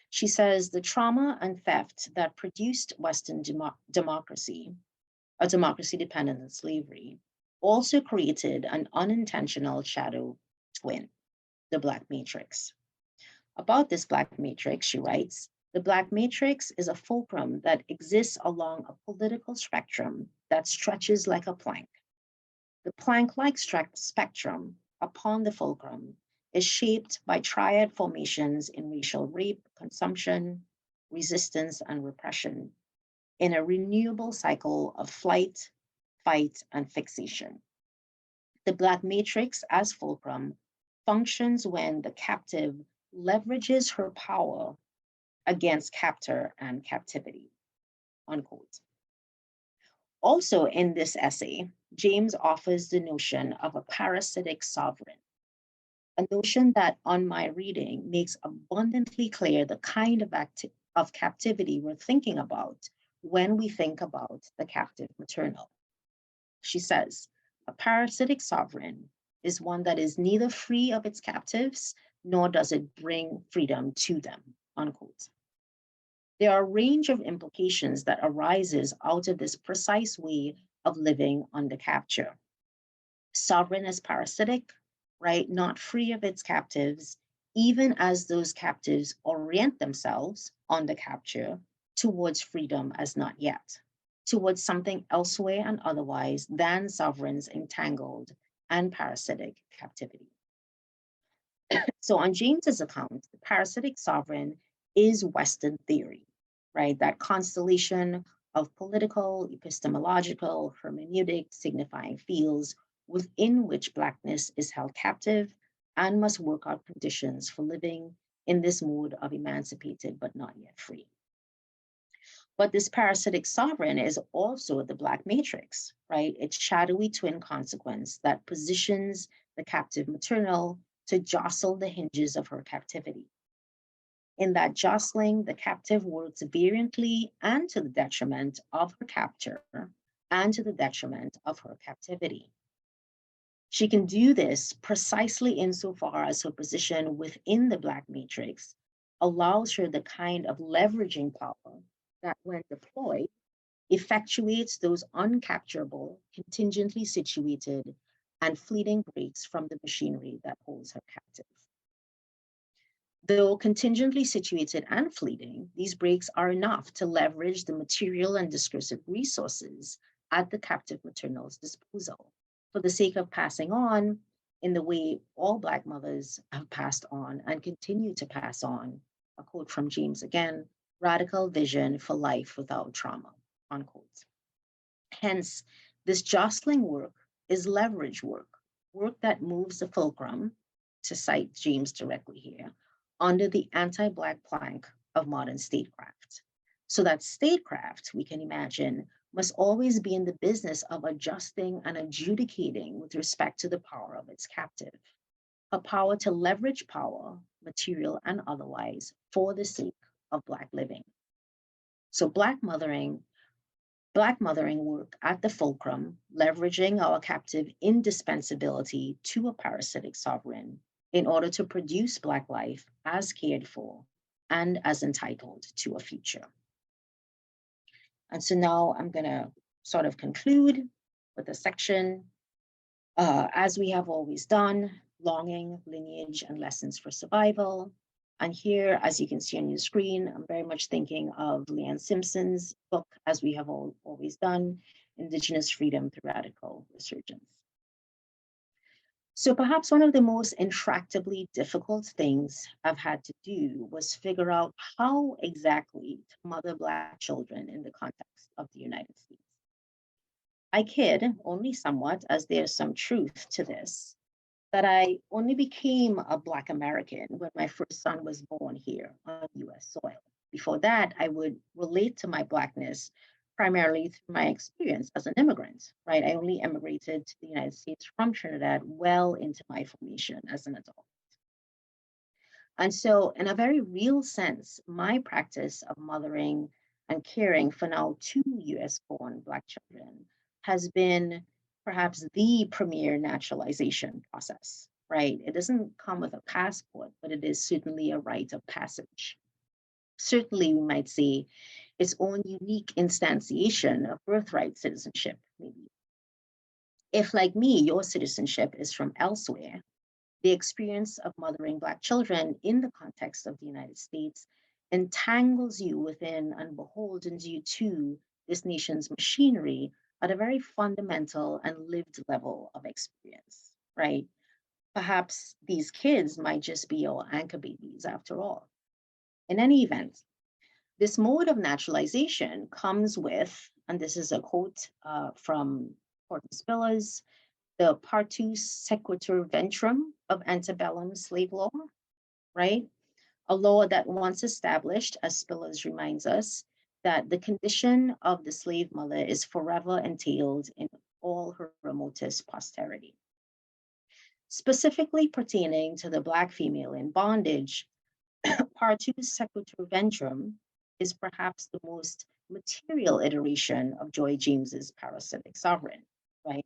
She says, the trauma and theft that produced Western democracy, a democracy dependent on slavery, also created an unintentional shadow twin, the Black matrix. About this Black matrix, she writes, the Black matrix is a fulcrum that exists along a political spectrum that stretches like a plank. The plank-like spectrum upon the fulcrum is shaped by triad formations in racial rape, consumption, resistance, and repression in a renewable cycle of flight, fight, and fixation. The Black matrix as fulcrum functions when the captive leverages her power against captor and captivity, unquote. Also in this essay, James offers the notion of a parasitic sovereign, a notion that on my reading makes abundantly clear the kind of captivity we're thinking about when we think about the captive maternal. She says, a parasitic sovereign is one that is neither free of its captives, nor does it bring freedom to them, unquote. There are a range of implications that arises out of this precise way of living under capture. Sovereign as parasitic, right? Not free of its captives, even as those captives orient themselves under capture towards freedom as not yet, towards something elsewhere and otherwise than sovereign's entangled and parasitic captivity. So on James's account, the parasitic sovereign is Western theory, right? That constellation of political, epistemological, hermeneutic signifying fields within which Blackness is held captive and must work out conditions for living in this mode of emancipated but not yet free. But this parasitic sovereign is also the Black matrix, right? Its shadowy twin consequence that positions the captive maternal to jostle the hinges of her captivity. In that jostling, the captive works variantly and to the detriment of her capture and to the detriment of her captivity. She can do this precisely insofar as her position within the Black matrix allows her the kind of leveraging power that, when deployed, effectuates those uncapturable, contingently situated, and fleeting breaks from the machinery that holds her captive. Though contingently situated and fleeting, these breaks are enough to leverage the material and discursive resources at the captive maternal's disposal for the sake of passing on in the way all Black mothers have passed on and continue to pass on. A quote from James again, radical vision for life without trauma, unquote. Hence, this jostling work is leverage work, work that moves the fulcrum, to cite James directly here, under the anti-Black plank of modern statecraft. So that statecraft, we can imagine, must always be in the business of adjusting and adjudicating with respect to the power of its captive, a power to leverage power, material and otherwise, for the sake of Black living. So Black mothering work at the fulcrum, leveraging our captive indispensability to a parasitic sovereign in order to produce Black life as cared for and as entitled to a future. And so now I'm going to sort of conclude with a section, as we have always done, longing, lineage, and lessons for survival. And here, as you can see on your screen, I'm very much thinking of Leanne Simpson's book, As We Have Always Done, Indigenous Freedom Through Radical Resurgence. So perhaps one of the most intractably difficult things I've had to do was figure out how exactly to mother Black children in the context of the United States. I kid only somewhat, as there's some truth to this, that I only became a Black American when my first son was born here on US soil. Before that, I would relate to my Blackness primarily through my experience as an immigrant, right? I only immigrated to the United States from Trinidad well into my formation as an adult. And so, in a very real sense, my practice of mothering and caring for now 2 US born Black children has been perhaps the premier naturalization process, right? It doesn't come with a passport, but it is certainly a rite of passage. Certainly, we might say, its own unique instantiation of birthright citizenship, maybe. If, like me, your citizenship is from elsewhere, the experience of mothering Black children in the context of the United States entangles you within and beholdens you to this nation's machinery at a very fundamental and lived level of experience, right? Perhaps these kids might just be our anchor babies after all. In any event, this mode of naturalization comes with, and this is a quote from Horton Spillers, the partus sequitur ventrum of antebellum slave law, right? A law that once established, as Spillers reminds us, that the condition of the slave mother is forever entailed in all her remotest posterity. Specifically pertaining to the Black female in bondage, partus sequitur ventrum is perhaps the most material iteration of Joy James's parasitic sovereign, right?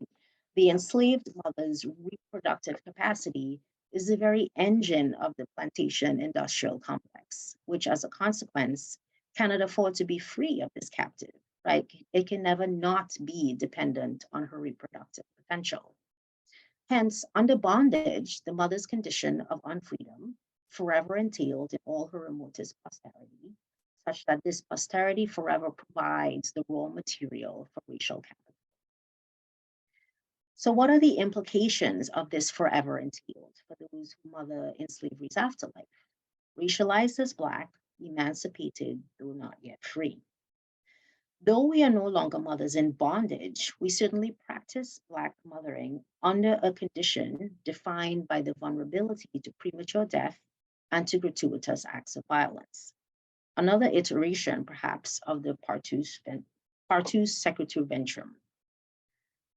The enslaved mother's reproductive capacity is the very engine of the plantation industrial complex, which as a consequence cannot afford to be free of this captive, right? It can never not be dependent on her reproductive potential. Hence, under bondage, the mother's condition of unfreedom forever entailed in all her remotest posterity, such that this posterity forever provides the raw material for racial capital. So what are the implications of this forever entailed for those who mother in slavery's afterlife? Racialized as Black, emancipated, though not yet free. Though we are no longer mothers in bondage, we certainly practice Black mothering under a condition defined by the vulnerability to premature death and to gratuitous acts of violence. another iteration perhaps of the Partus Sequitur Ventrum.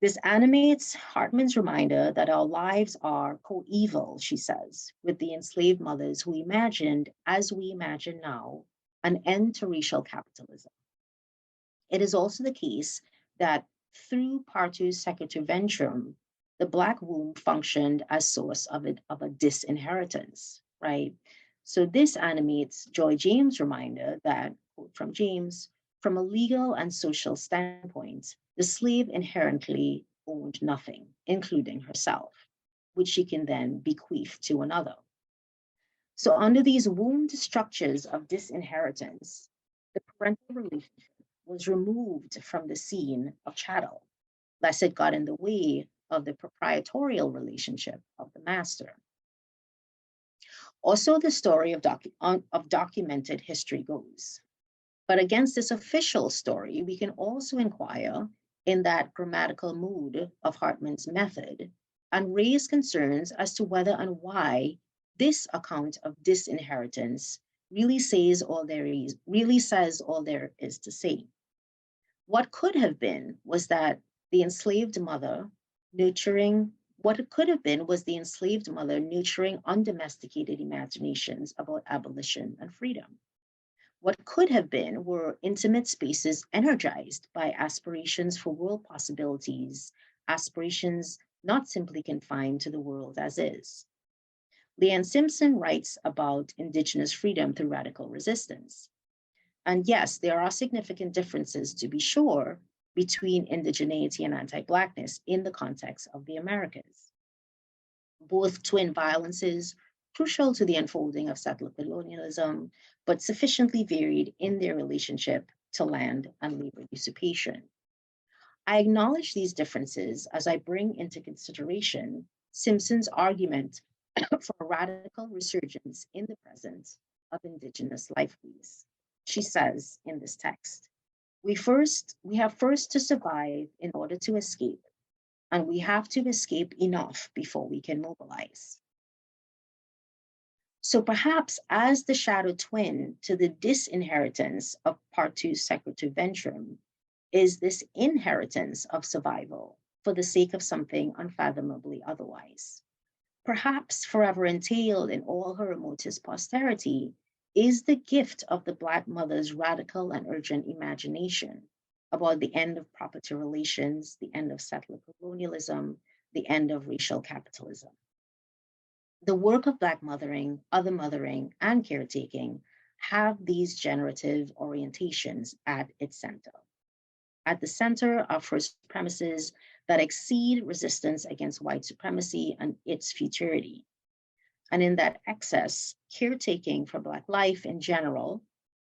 This animates Hartman's reminder that our lives are coeval, she says, with the enslaved mothers who imagined, as we imagine now, an end to racial capitalism. It is also the case that through Partus Sequitur Ventrum, the Black womb functioned as source of a disinheritance, right? So this animates Joy James' reminder that, quote from James, from a legal and social standpoint, the slave inherently owned nothing, including herself, which she can then bequeath to another. So under these wombed structures of disinheritance, the parental relationship was removed from the scene of chattel, lest it got in the way of the proprietorial relationship of the master. Also, the story of documented history goes. But against this official story, we can also inquire in that grammatical mood of Hartman's method and raise concerns as to whether and why this account of disinheritance really says all there is to say. What could have been was that the enslaved mother nurturing undomesticated imaginations about abolition and freedom. What could have been were intimate spaces energized by aspirations for world possibilities, aspirations not simply confined to the world as is. Leanne Simpson writes about Indigenous freedom through radical resistance. And yes, there are significant differences, to be sure, between indigeneity and anti-Blackness in the context of the Americas. Both twin violences, crucial to the unfolding of settler colonialism, but sufficiently varied in their relationship to land and labor usurpation. I acknowledge these differences as I bring into consideration Simpson's argument for a radical resurgence in the present of Indigenous lifeways. She says in this text, we have first to survive in order to escape, and we have to escape enough before we can mobilize. So perhaps as the shadow twin to the disinheritance of Partus Sequitur Ventrum is this inheritance of survival for the sake of something unfathomably otherwise. Perhaps forever entailed in all her remotest posterity is the gift of the Black mother's radical and urgent imagination about the end of property relations, the end of settler colonialism, the end of racial capitalism. The work of Black mothering, other mothering, and caretaking have these generative orientations at its center. At the center are first premises that exceed resistance against white supremacy and its futurity. And in that excess, caretaking for Black life in general,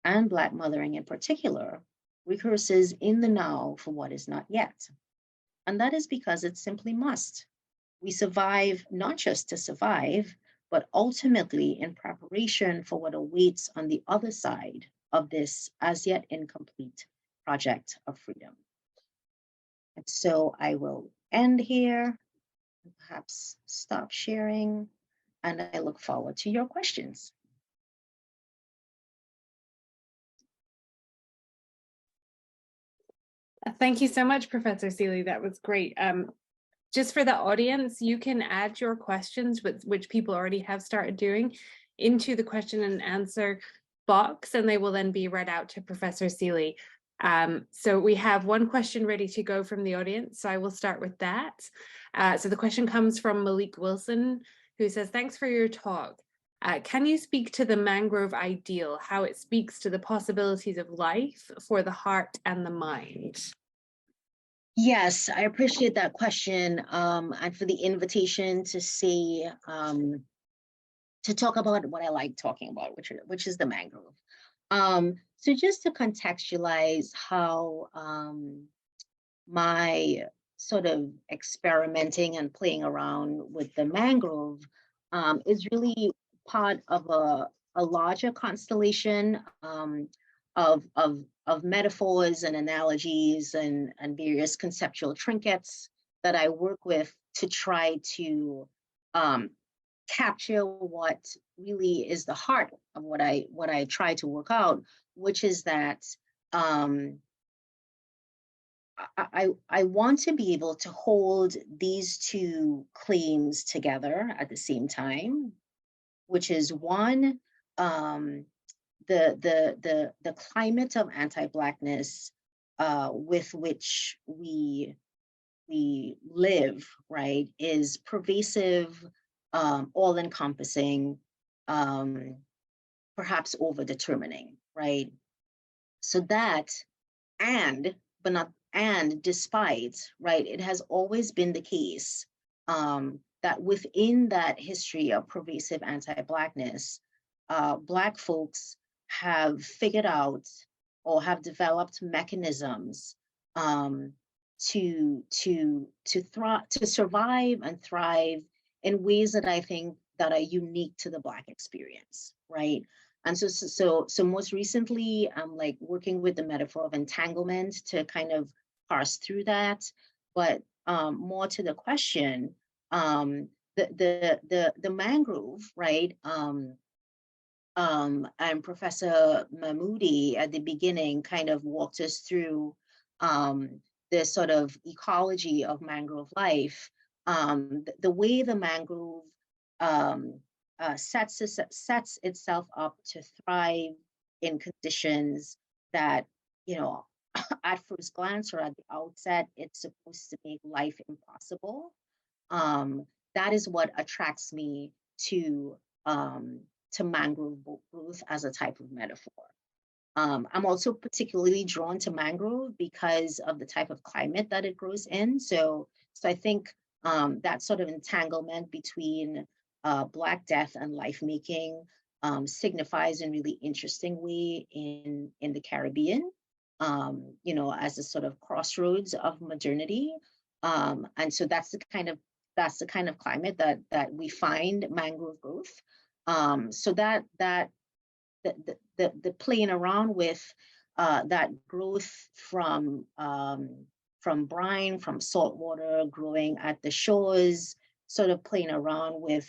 and Black mothering in particular, rehearses in the now for what is not yet. And that is because it simply must. We survive not just to survive, but ultimately in preparation for what awaits on the other side of this as yet incomplete project of freedom. And so I will end here, and perhaps stop sharing, and I look forward to your questions.
Thank you so much, Professor Seeley. That was great. Just for the audience, you can add your questions, which people already have started doing, into the question and answer box, and they will then be read out to Professor Seeley. So we have one question ready to go from the audience, so I will start with that. So the question comes from Malik Wilson, who says, thanks for your talk. Can you speak to the mangrove ideal, how it speaks to the possibilities of life for the heart and the mind?
Yes, I appreciate that question, and for the invitation to say, to talk about what I like talking about, which is the mangrove. So just to contextualize how my sort of experimenting and playing around with the mangrove is really part of a larger constellation of metaphors and analogies and various conceptual trinkets that I work with to try to capture what really is the heart of what I try to work out, which is that I want to be able to hold these two claims together at the same time, which is one, the climate of anti-blackness with which we live, right, is pervasive, all-encompassing, perhaps over-determining, right? So that, but not and despite, right, it has always been the case that within that history of pervasive anti-blackness, Black folks have figured out or have developed mechanisms to survive and thrive in ways that I think that are unique to the Black experience, right? And so most recently, I'm like working with the metaphor of entanglement to kind of parse through that. But more to the question, the mangrove, right? And Professor Mahmoudi at the beginning kind of walked us through the sort of ecology of mangrove life. The way the mangrove sets itself up to thrive in conditions that, you know, at first glance or at the outset, it's supposed to make life impossible. That is what attracts me to mangrove growth as a type of metaphor. I'm also particularly drawn to mangrove because of the type of climate that it grows in. So I think that sort of entanglement between Black death and life making signifies in really interesting way in the Caribbean, you know, as a sort of crossroads of modernity. And so that's the kind of climate that we find mangrove growth. So that the playing around with that growth from brine, from salt water growing at the shores, sort of playing around with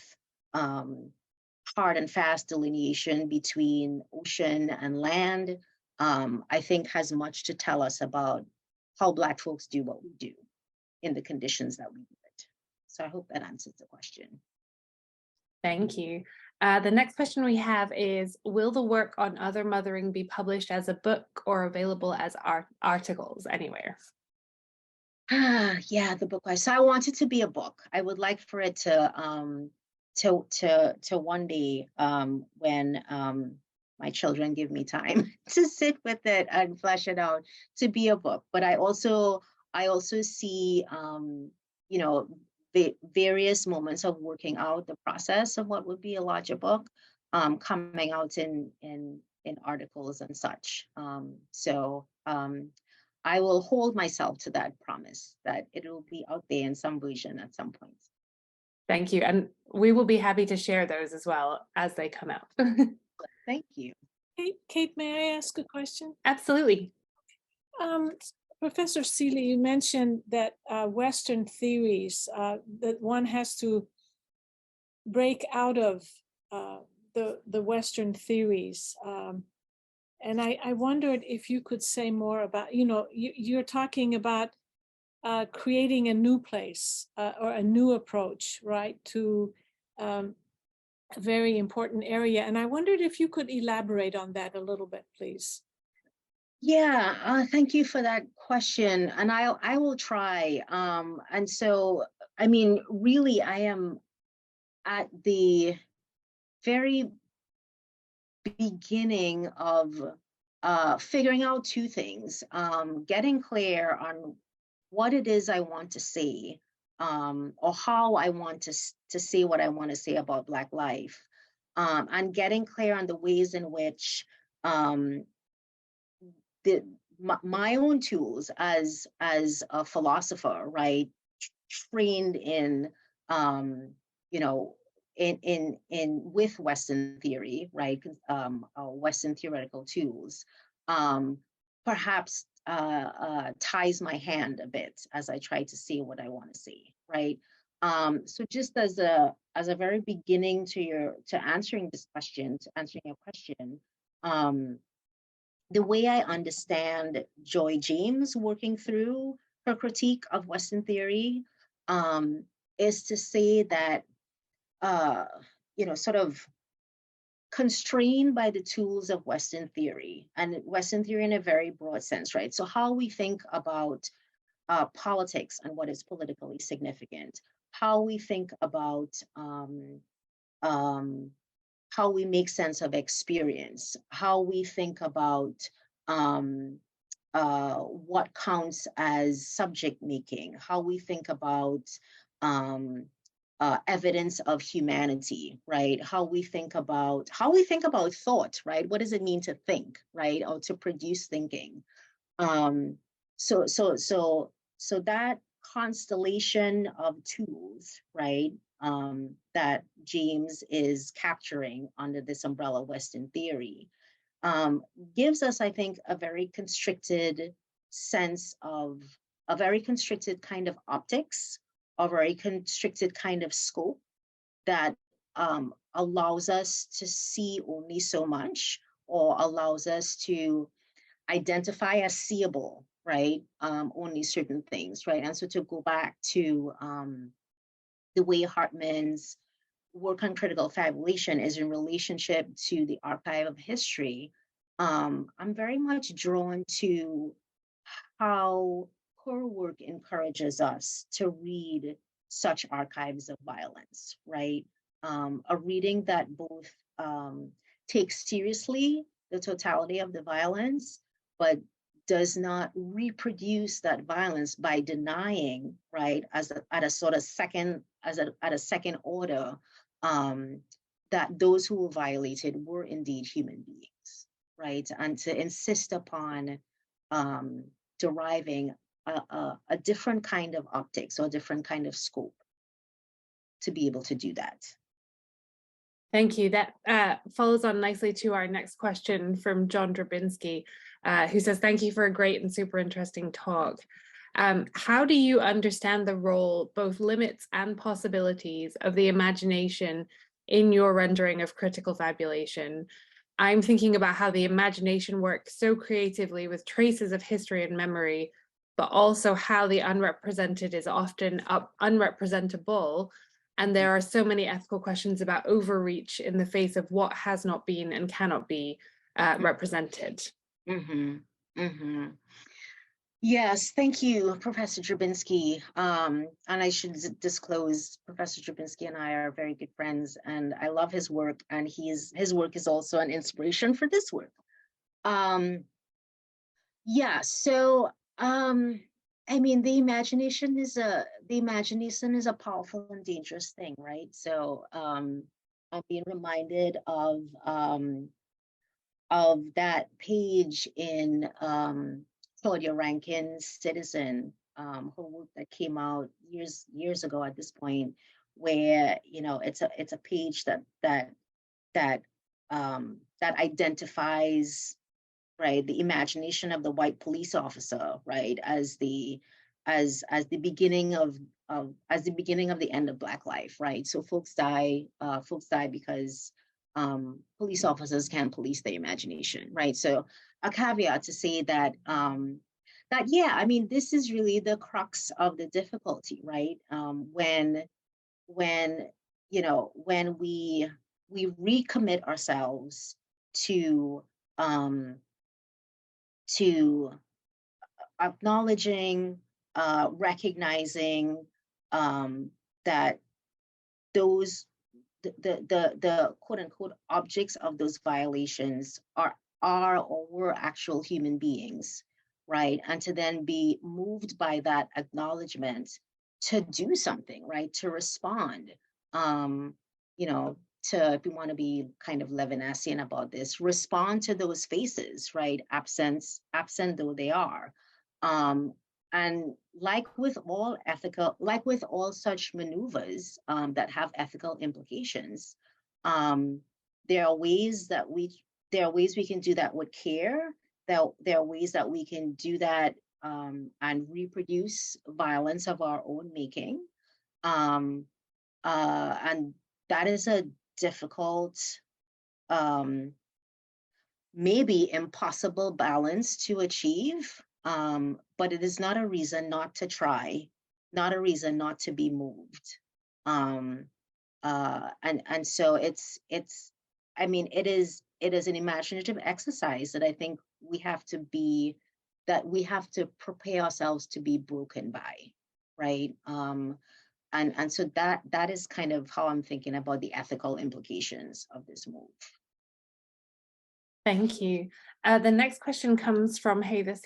hard and fast delineation between ocean and land, I think has much to tell us about how Black folks do what we do in the conditions that we do it. So I hope that answers the question.
Thank you. The next question we have is, will the work on other mothering be published as a book or available as articles anywhere?
Yeah, the book. So I want it to be a book. I would like for it to one day when my children give me time to sit with it and flesh it out, to be a book. But I also see you know, the various moments of working out the process of what would be a larger book coming out in articles and such. I will hold myself to that promise that it will be out there in some version at some point.
Thank you. And we will be happy to share those as well as they come out.
Thank you.
Kate, may I ask a question?
Absolutely.
Professor Seeley, you mentioned that Western theories, that one has to break out of the Western theories. And I wondered if you could say more about, you know, you're talking about creating a new place or a new approach, right, to a very important area. And I wondered if you could elaborate on that a little bit, please.
Yeah, thank you for that question. And I will try. And so, I mean, really, I am at the very beginning of figuring out two things, getting clear on what it is I want to say, or how I want to say what I want to say about Black life, and getting clear on the ways in which my own tools as a philosopher, right, trained in you know, with Western theory, right, Western theoretical tools, perhaps ties my hand a bit as I try to say what I want to say, right? So just as a very beginning to answering this question, the way I understand Joy James working through her critique of Western theory is to say that, sort of constrained by the tools of Western theory, and Western theory in a very broad sense, right? So how we think about politics and what is politically significant, how we think about how we make sense of experience, how we think about what counts as subject making, how we think about evidence of humanity, right? How we think about thought, right? What does it mean to think, right? Or to produce thinking. So that constellation of tools, right, that James is capturing under this umbrella Western theory, gives us, I think, a very constricted sense of a very constricted kind of optics, a very constricted kind of scope that allows us to see only so much, or allows us to identify as seeable, right? Only certain things, right? And so to go back to the way Hartman's work on critical fabulation is in relationship to the archive of history, I'm very much drawn to how her work encourages us to read such archives of violence, right? A reading that both takes seriously the totality of the violence, but does not reproduce that violence by denying, right, at a sort of second, at a second order, that those who were violated were indeed human beings, right? And to insist upon deriving a different kind of optics or a different kind of scope to be able to do that.
Thank you. That follows on nicely to our next question from John Drabinski, who says, thank you for a great and super interesting talk. How do you understand the role, both limits and possibilities, of the imagination in your rendering of critical fabulation? I'm thinking about how the imagination works so creatively with traces of history and memory, but also how the unrepresented is often unrepresentable. And there are so many ethical questions about overreach in the face of what has not been and cannot be represented.
Mm-hmm. Mm-hmm. Yes, thank you, Professor Drabinski. And I should disclose, Professor Drabinski and I are very good friends, and I love his work, and his work is also an inspiration for this work. Yeah, so I mean, the imagination is a powerful and dangerous thing, right? So I'm being reminded of that page in Claudia Rankine's Citizen, her work that came out years ago at this point, where it's a page that identifies, right, the imagination of the white police officer, right, as the beginning of the end of Black life, right? So folks die because police officers can't police their imagination, right? So a caveat to say that yeah, I mean, this is really the crux of the difficulty, right? When we recommit ourselves to acknowledging, recognizing that those the quote unquote objects of those violations are or were actual human beings, right? And to then be moved by that acknowledgement to do something, right? To respond, to, if we want to be kind of Levinasian about this, respond to those faces, right? Absent though they are. And like with all such maneuvers that have ethical implications, there are ways we can do that with care. There are ways that we can do that and reproduce violence of our own making. And that is a difficult, maybe impossible balance to achieve, but it is not a reason not to try, not a reason not to be moved. And so I mean, it is an imaginative exercise that I think we have to prepare ourselves to be broken by, right? And so that is kind of how I'm thinking about the ethical implications of this move.
Thank you. The next question comes from Havis.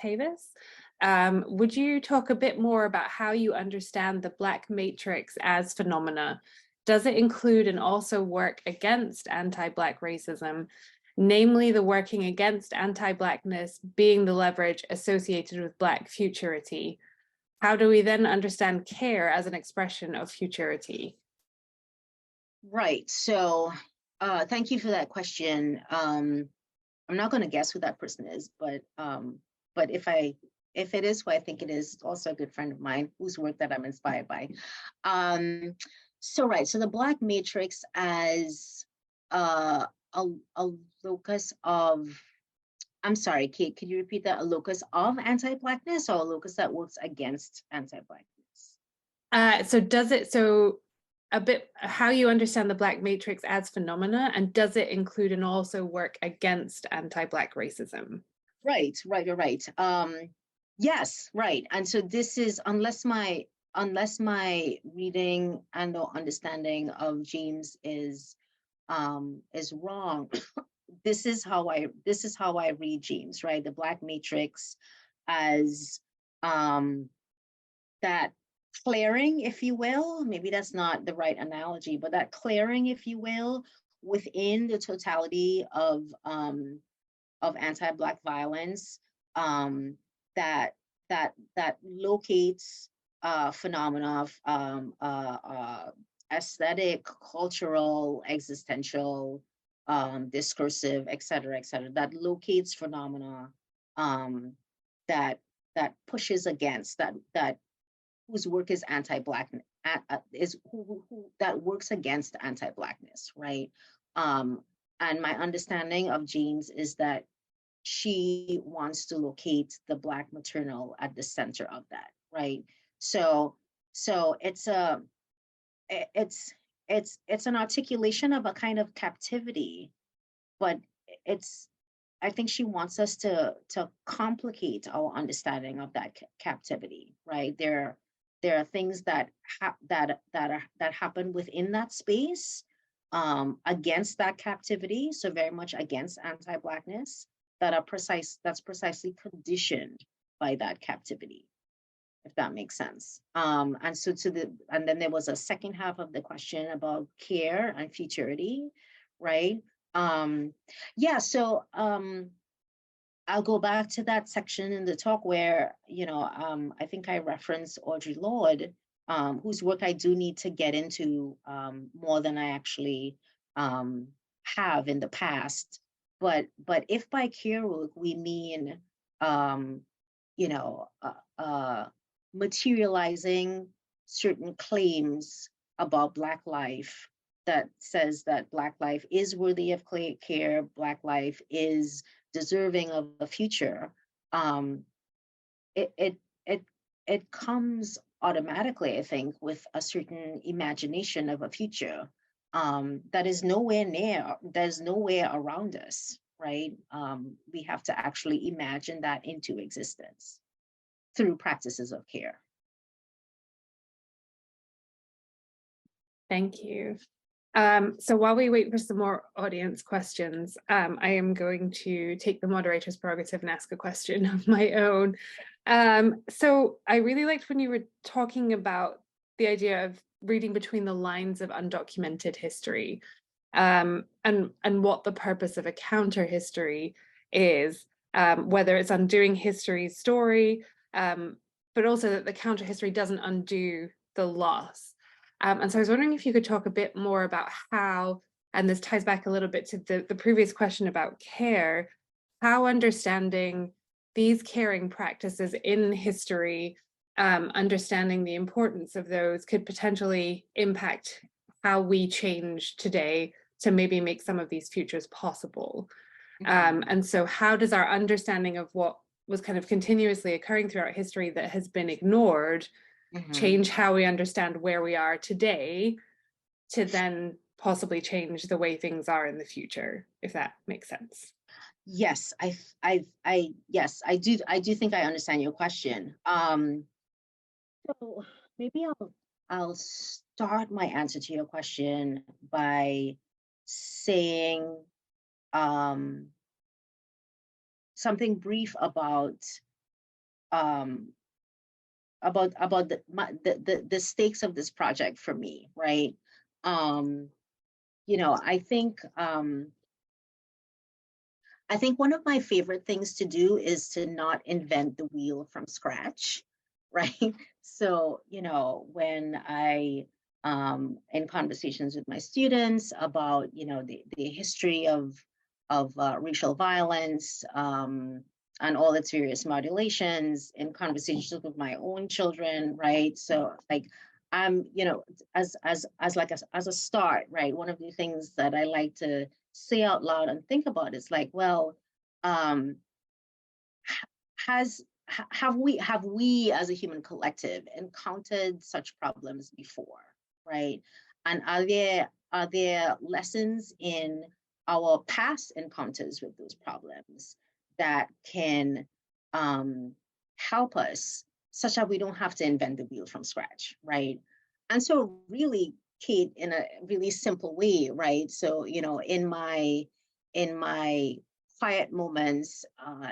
Would you talk a bit more about how you understand the Black matrix as phenomena? Does it include and also work against anti-Black racism, namely the working against anti-Blackness being the leverage associated with Black futurity? How do we then understand care as an expression of futurity?
Right. So thank you for that question. I'm not going to guess who that person is, but if it is who I think it is, also a good friend of mine whose work that I'm inspired by. So the Black matrix as a locus of, I'm sorry, Kate, could you repeat that? A locus of anti-Blackness or a locus that works against anti-Blackness?
So a bit how you understand the Black matrix as phenomena, and does it include and also work against anti-Black racism?
Right. Yes, right. And so this is, unless my reading and or understanding of James is wrong, this is how I read James, right? The Black matrix as that clearing, if you will, maybe that's not the right analogy, but that clearing, if you will, within the totality of anti-Black violence, that locates phenomena of aesthetic, cultural, existential, discursive, et cetera, that locates phenomena that pushes against, that whose work is anti-Black, who that works against anti-Blackness, right? And my understanding of James is that she wants to locate the Black maternal at the center of that, right? So it's an articulation of a kind of captivity, but I think she wants us to complicate our understanding of that captivity, right? There are things that happen within that space against that captivity, so very much against anti-Blackness, that's precisely conditioned by that captivity, if that makes sense. And then there was a second half of the question about care and futurity, right? I'll go back to that section in the talk where, I think I referenced Audre Lorde, whose work I do need to get into more than I actually have in the past. But if by care work we mean, materializing certain claims about Black life that says that Black life is worthy of care, Black life is deserving of a future, it comes automatically, I think, with a certain imagination of a future that is nowhere around us, right? We have to actually imagine that into existence through practices of care.
Thank you. So while we wait for some more audience questions, I am going to take the moderator's prerogative and ask a question of my own. So I really liked when you were talking about the idea of reading between the lines of undocumented history, and what the purpose of a counter history is, whether it's undoing history's story, but also that the counter history doesn't undo the loss. And so I was wondering if you could talk a bit more about how, and this ties back a little bit to the previous question about care, how understanding these caring practices in history understanding the importance of those could potentially impact how we change today to maybe make some of these futures possible. And so how does our understanding of what was kind of continuously occurring throughout history that has been ignored change how we understand where we are today to then possibly change the way things are in the future, if that makes sense?
Yes, yes, I do think I understand your question. So maybe I'll start my answer to your question by saying something brief about the stakes of this project for me, right? You know, I think one of my favorite things to do is to not invent the wheel from scratch, right? So, you know, when I in conversations with my students about, you know, the history of racial violence and all its various modulations, in conversations with my own children, right? So, like, I'm, you know, as a start, right? One of the things that I like to say out loud and think about is like, well, have we as a human collective encountered such problems before, right? And are there lessons in our past encounters with those problems that can help us such that we don't have to invent the wheel from scratch, right? And so really, Kate, in a really simple way, right? So, you know, in my quiet moments,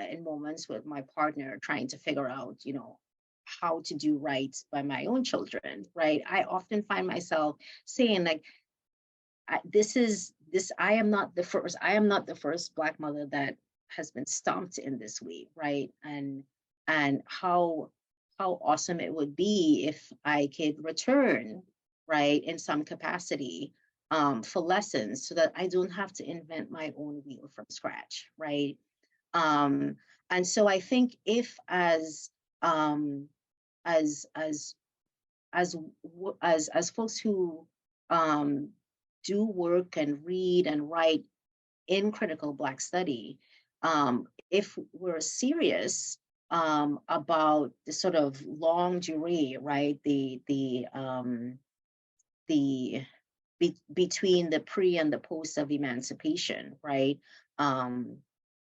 in moments with my partner trying to figure out, you know, how to do right by my own children, right? I often find myself saying like, I am not the first Black mother that has been stomped in this way, right? And how awesome it would be if I could return, right, in some capacity for lessons so that I don't have to invent my own wheel from scratch, right? And so I think if as folks who do work and read and write in critical Black study, if we're serious about the sort of long durée, right? Between the pre and the post of emancipation, right?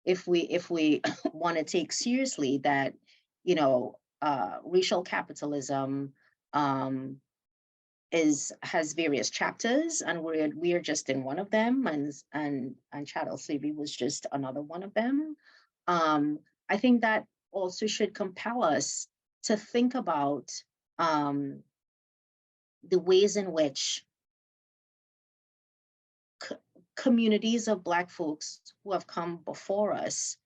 If we want to take seriously that, you know, racial capitalism has various chapters, and we're just in one of them, and chattel slavery was just another one of them. I think that also should compel us to think about the ways in which communities of Black folks who have come before us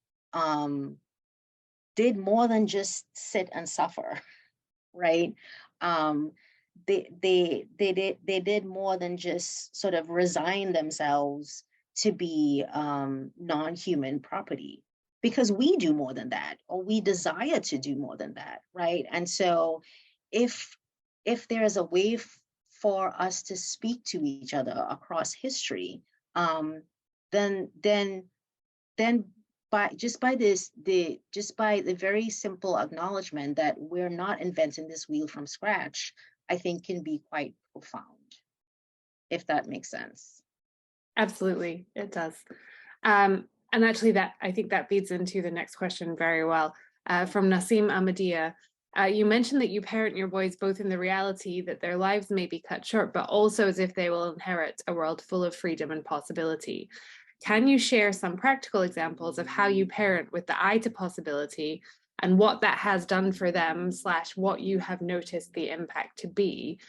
did more than just sit and suffer, right? They did more than just sort of resign themselves to be non-human property, because we do more than that, or we desire to do more than that, right? And so if there is a way for us to speak to each other across history, then by the very simple acknowledgement that we're not inventing this wheel from scratch, I think can be quite profound, if that makes sense.
Absolutely, it does. And actually I think that feeds into the next question very well. From Nasim Ahmadiyya, you mentioned that you parent your boys both in the reality that their lives may be cut short, but also as if they will inherit a world full of freedom and possibility. Can you share some practical examples of how you parent with the eye to possibility and what that has done for them / what you have noticed the impact to be?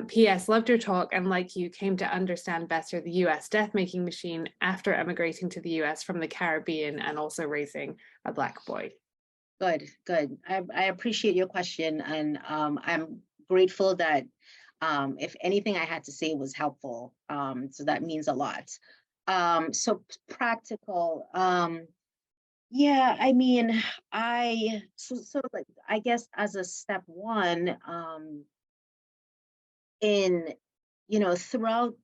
P.S. Loved your talk, and like you, came to understand better the US death-making machine after emigrating to the US from the Caribbean and also raising a Black boy.
Good. I appreciate your question, and I'm grateful that if anything I had to say was helpful, so that means a lot. So practical. Yeah, I mean, so like I guess as a step one, in throughout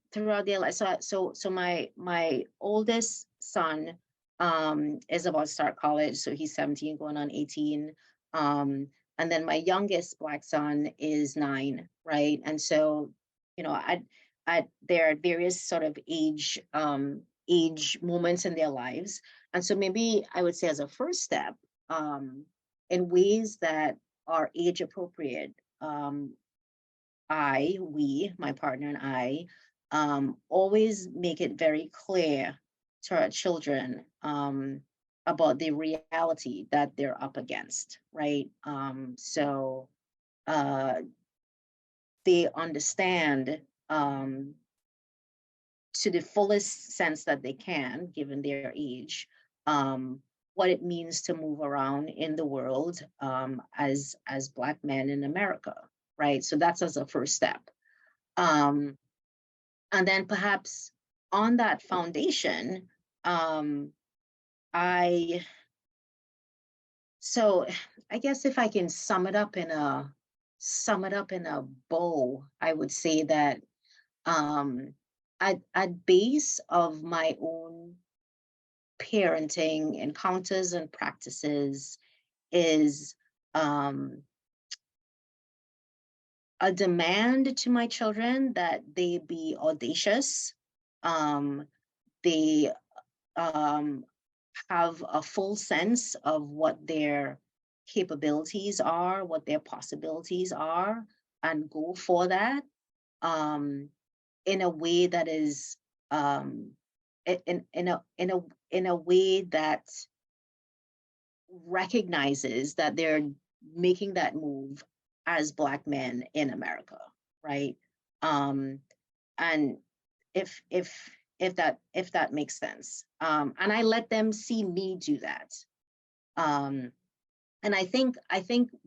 their life. So my oldest son is about to start college, so he's 17 going on 18. And then my youngest black son is 9, right? And so, I there are various sort of age moments in their lives. And so maybe I would say as a first step, in ways that are age appropriate, my partner and I, always make it very clear to our children, about the reality that they're up against, right? So uh, they understand, to the fullest sense that they can, given their age, what it means to move around in the world, as Black men in America, right? So that's as a first step. Um, and then perhaps on that foundation, um, I so I guess if I can sum it up in a bow, I would say that, um, at base of my own parenting encounters and practices is, um, a demand to my children that they be audacious. They um, have a full sense of what their capabilities are, what their possibilities are, and go for that, um, in a way that is, in a way that recognizes that they're making that move as Black men in America, right? Um, and if that makes sense, and I let them see me do that. Um, and I think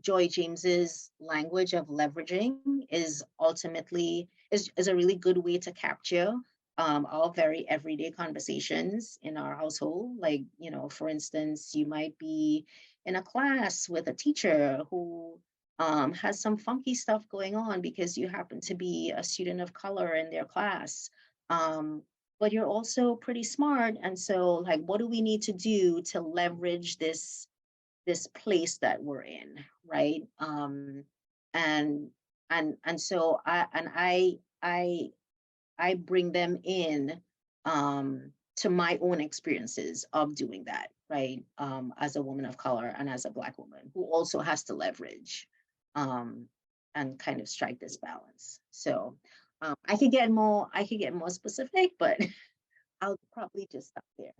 Joy James's language of leveraging is ultimately is a really good way to capture, our very everyday conversations in our household. Like, for instance, you might be in a class with a teacher who, has some funky stuff going on because you happen to be a student of color in their class. Um, but you're also pretty smart. And so, like, what do we need to do to leverage this place that we're in, right? And so I bring them in, to my own experiences of doing that, right? As a woman of color and as a Black woman who also has to leverage, um, and kind of strike this balance. So, I could get more specific, but I'll probably just stop there.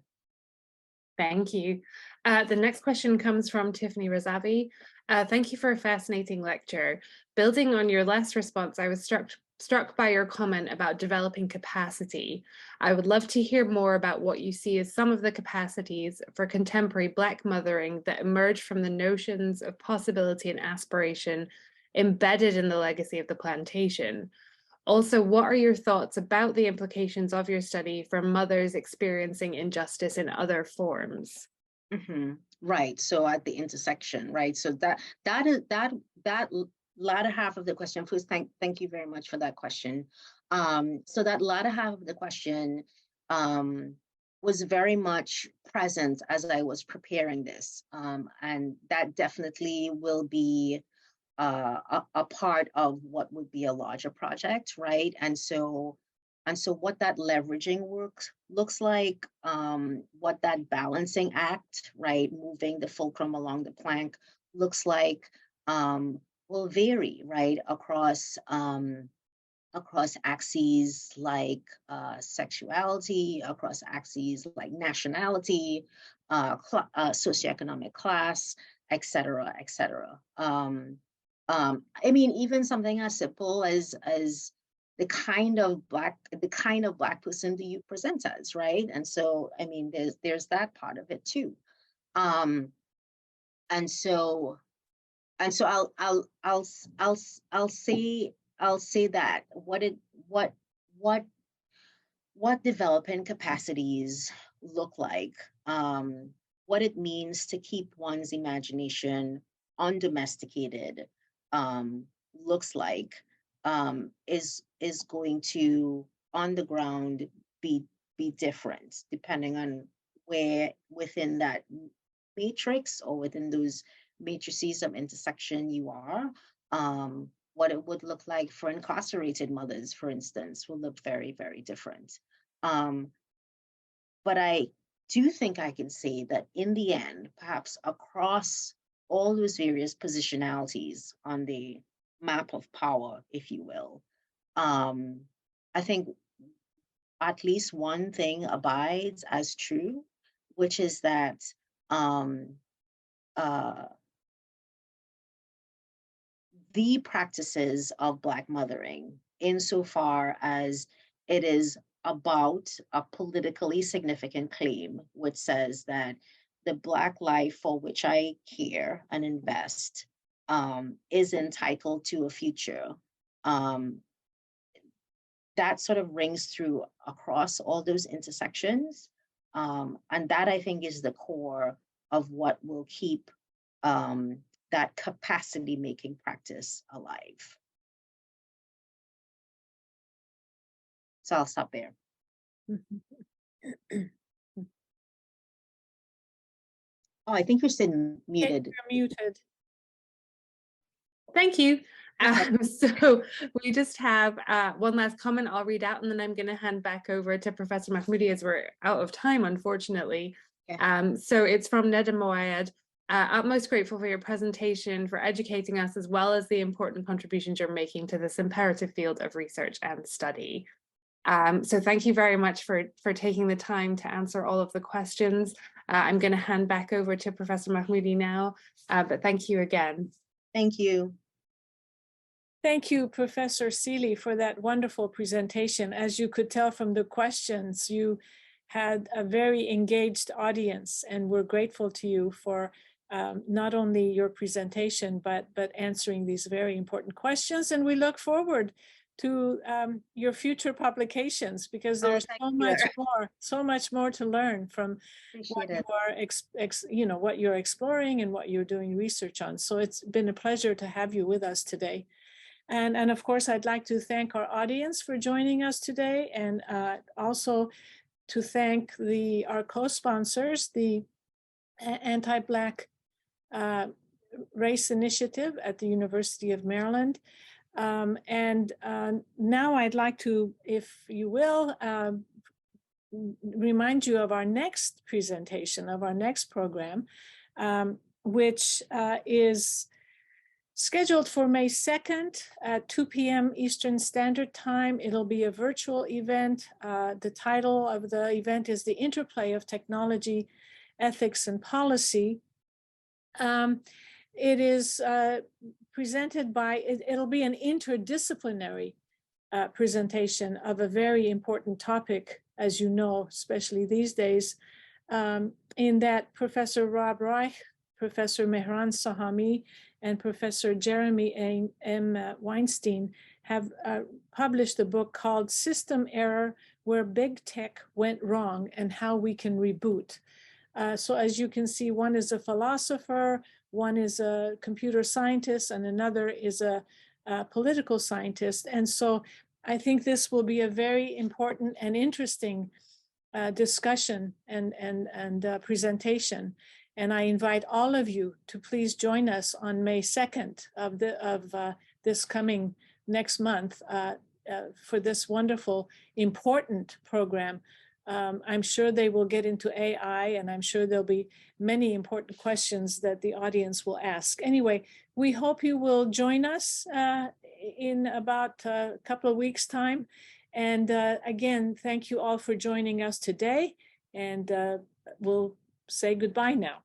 Thank you. The next question comes from Tiffany Razavi. Thank you for a fascinating lecture. Building on your last response, I was struck by your comment about developing capacity. I would love to hear more about what you see as some of the capacities for contemporary Black mothering that emerge from the notions of possibility and aspiration embedded in the legacy of the plantation. Also, what are your thoughts about the implications of your study for mothers experiencing injustice in other forms?
Right. So at the intersection, right? So that latter half of the question, please thank you very much for that question. So that latter half of the question, was very much present as I was preparing this. And that definitely will be, a part of what would be a larger project, right? And so what that leveraging work looks like, what that balancing act, right, moving the fulcrum along the plank looks like, will vary, right, across axes like, sexuality, across axes like nationality, socioeconomic class, et cetera, et cetera. I mean, even something as simple as the kind of Black person do you present as, right? And so, I mean, there's that part of it too. Um, and so and so I'll say that what what developing capacities look like, what it means to keep one's imagination undomesticated looks like is going to on the ground be different depending on where within that matrix or within those matrices of intersection you are. What it would look like for incarcerated mothers, for instance, will look very, very different. But I do think I can say that in the end, perhaps across all those various positionalities on the map of power, if you will, I think at least one thing abides as true, which is that the practices of Black mothering, insofar as it is about a politically significant claim, which says that the Black life for which I care and invest is entitled to a future. That sort of rings through across all those intersections. And that, I think, is the core of what will keep that capacity making practice alive. So I'll stop there. Oh, I think you're still muted.
You're muted.
Thank you. So we just have one last comment I'll read out, and then I'm going to hand back over to Professor Mahmoudi as we're out of time, unfortunately. Okay. So it's from Neda Moayed. Utmost grateful for your presentation, for educating us, as well as the important contributions you're making to this imperative field of research and study. So thank you very much for taking the time to answer all of the questions. I'm going to hand back over to Professor Mahmoudi now, but thank you again.
Thank you.
Thank you, Professor Seeley, for that wonderful presentation. As you could tell from the questions, you had a very engaged audience, and we're grateful to you for not only your presentation, but answering these very important questions. And we look forward to your future publications, because there's so much more to learn from what you are, what you're exploring and what you're doing research on. So it's been a pleasure to have you with us today. And of course, I'd like to thank our audience for joining us today, and also to thank our co-sponsors, the Anti-Black Race Initiative at the University of Maryland. And now I'd like to, if you will, remind you of our next presentation, of our next program, which is scheduled for May 2nd at 2 p.m. Eastern Standard Time. It'll be a virtual event. The title of the event is The Interplay of Technology, Ethics, and Policy. It is presented by, it'll be an interdisciplinary presentation of a very important topic, as you know, especially these days, in that Professor Rob Reich, Professor Mehran Sahami, and Professor Jeremy M. Weinstein have published a book called System Error: Where Big Tech Went Wrong and How We Can Reboot. So as you can see, one is a philosopher, one is a computer scientist, and another is a political scientist. And so I think this will be a very important and interesting discussion and presentation. And I invite all of you to please join us on May 2nd of this coming next month for this wonderful, important program. I'm sure they will get into AI, and I'm sure there'll be many important questions that the audience will ask. Anyway, we hope you will join us in about a couple of weeks' time. And again, thank you all for joining us today, and we'll say goodbye now.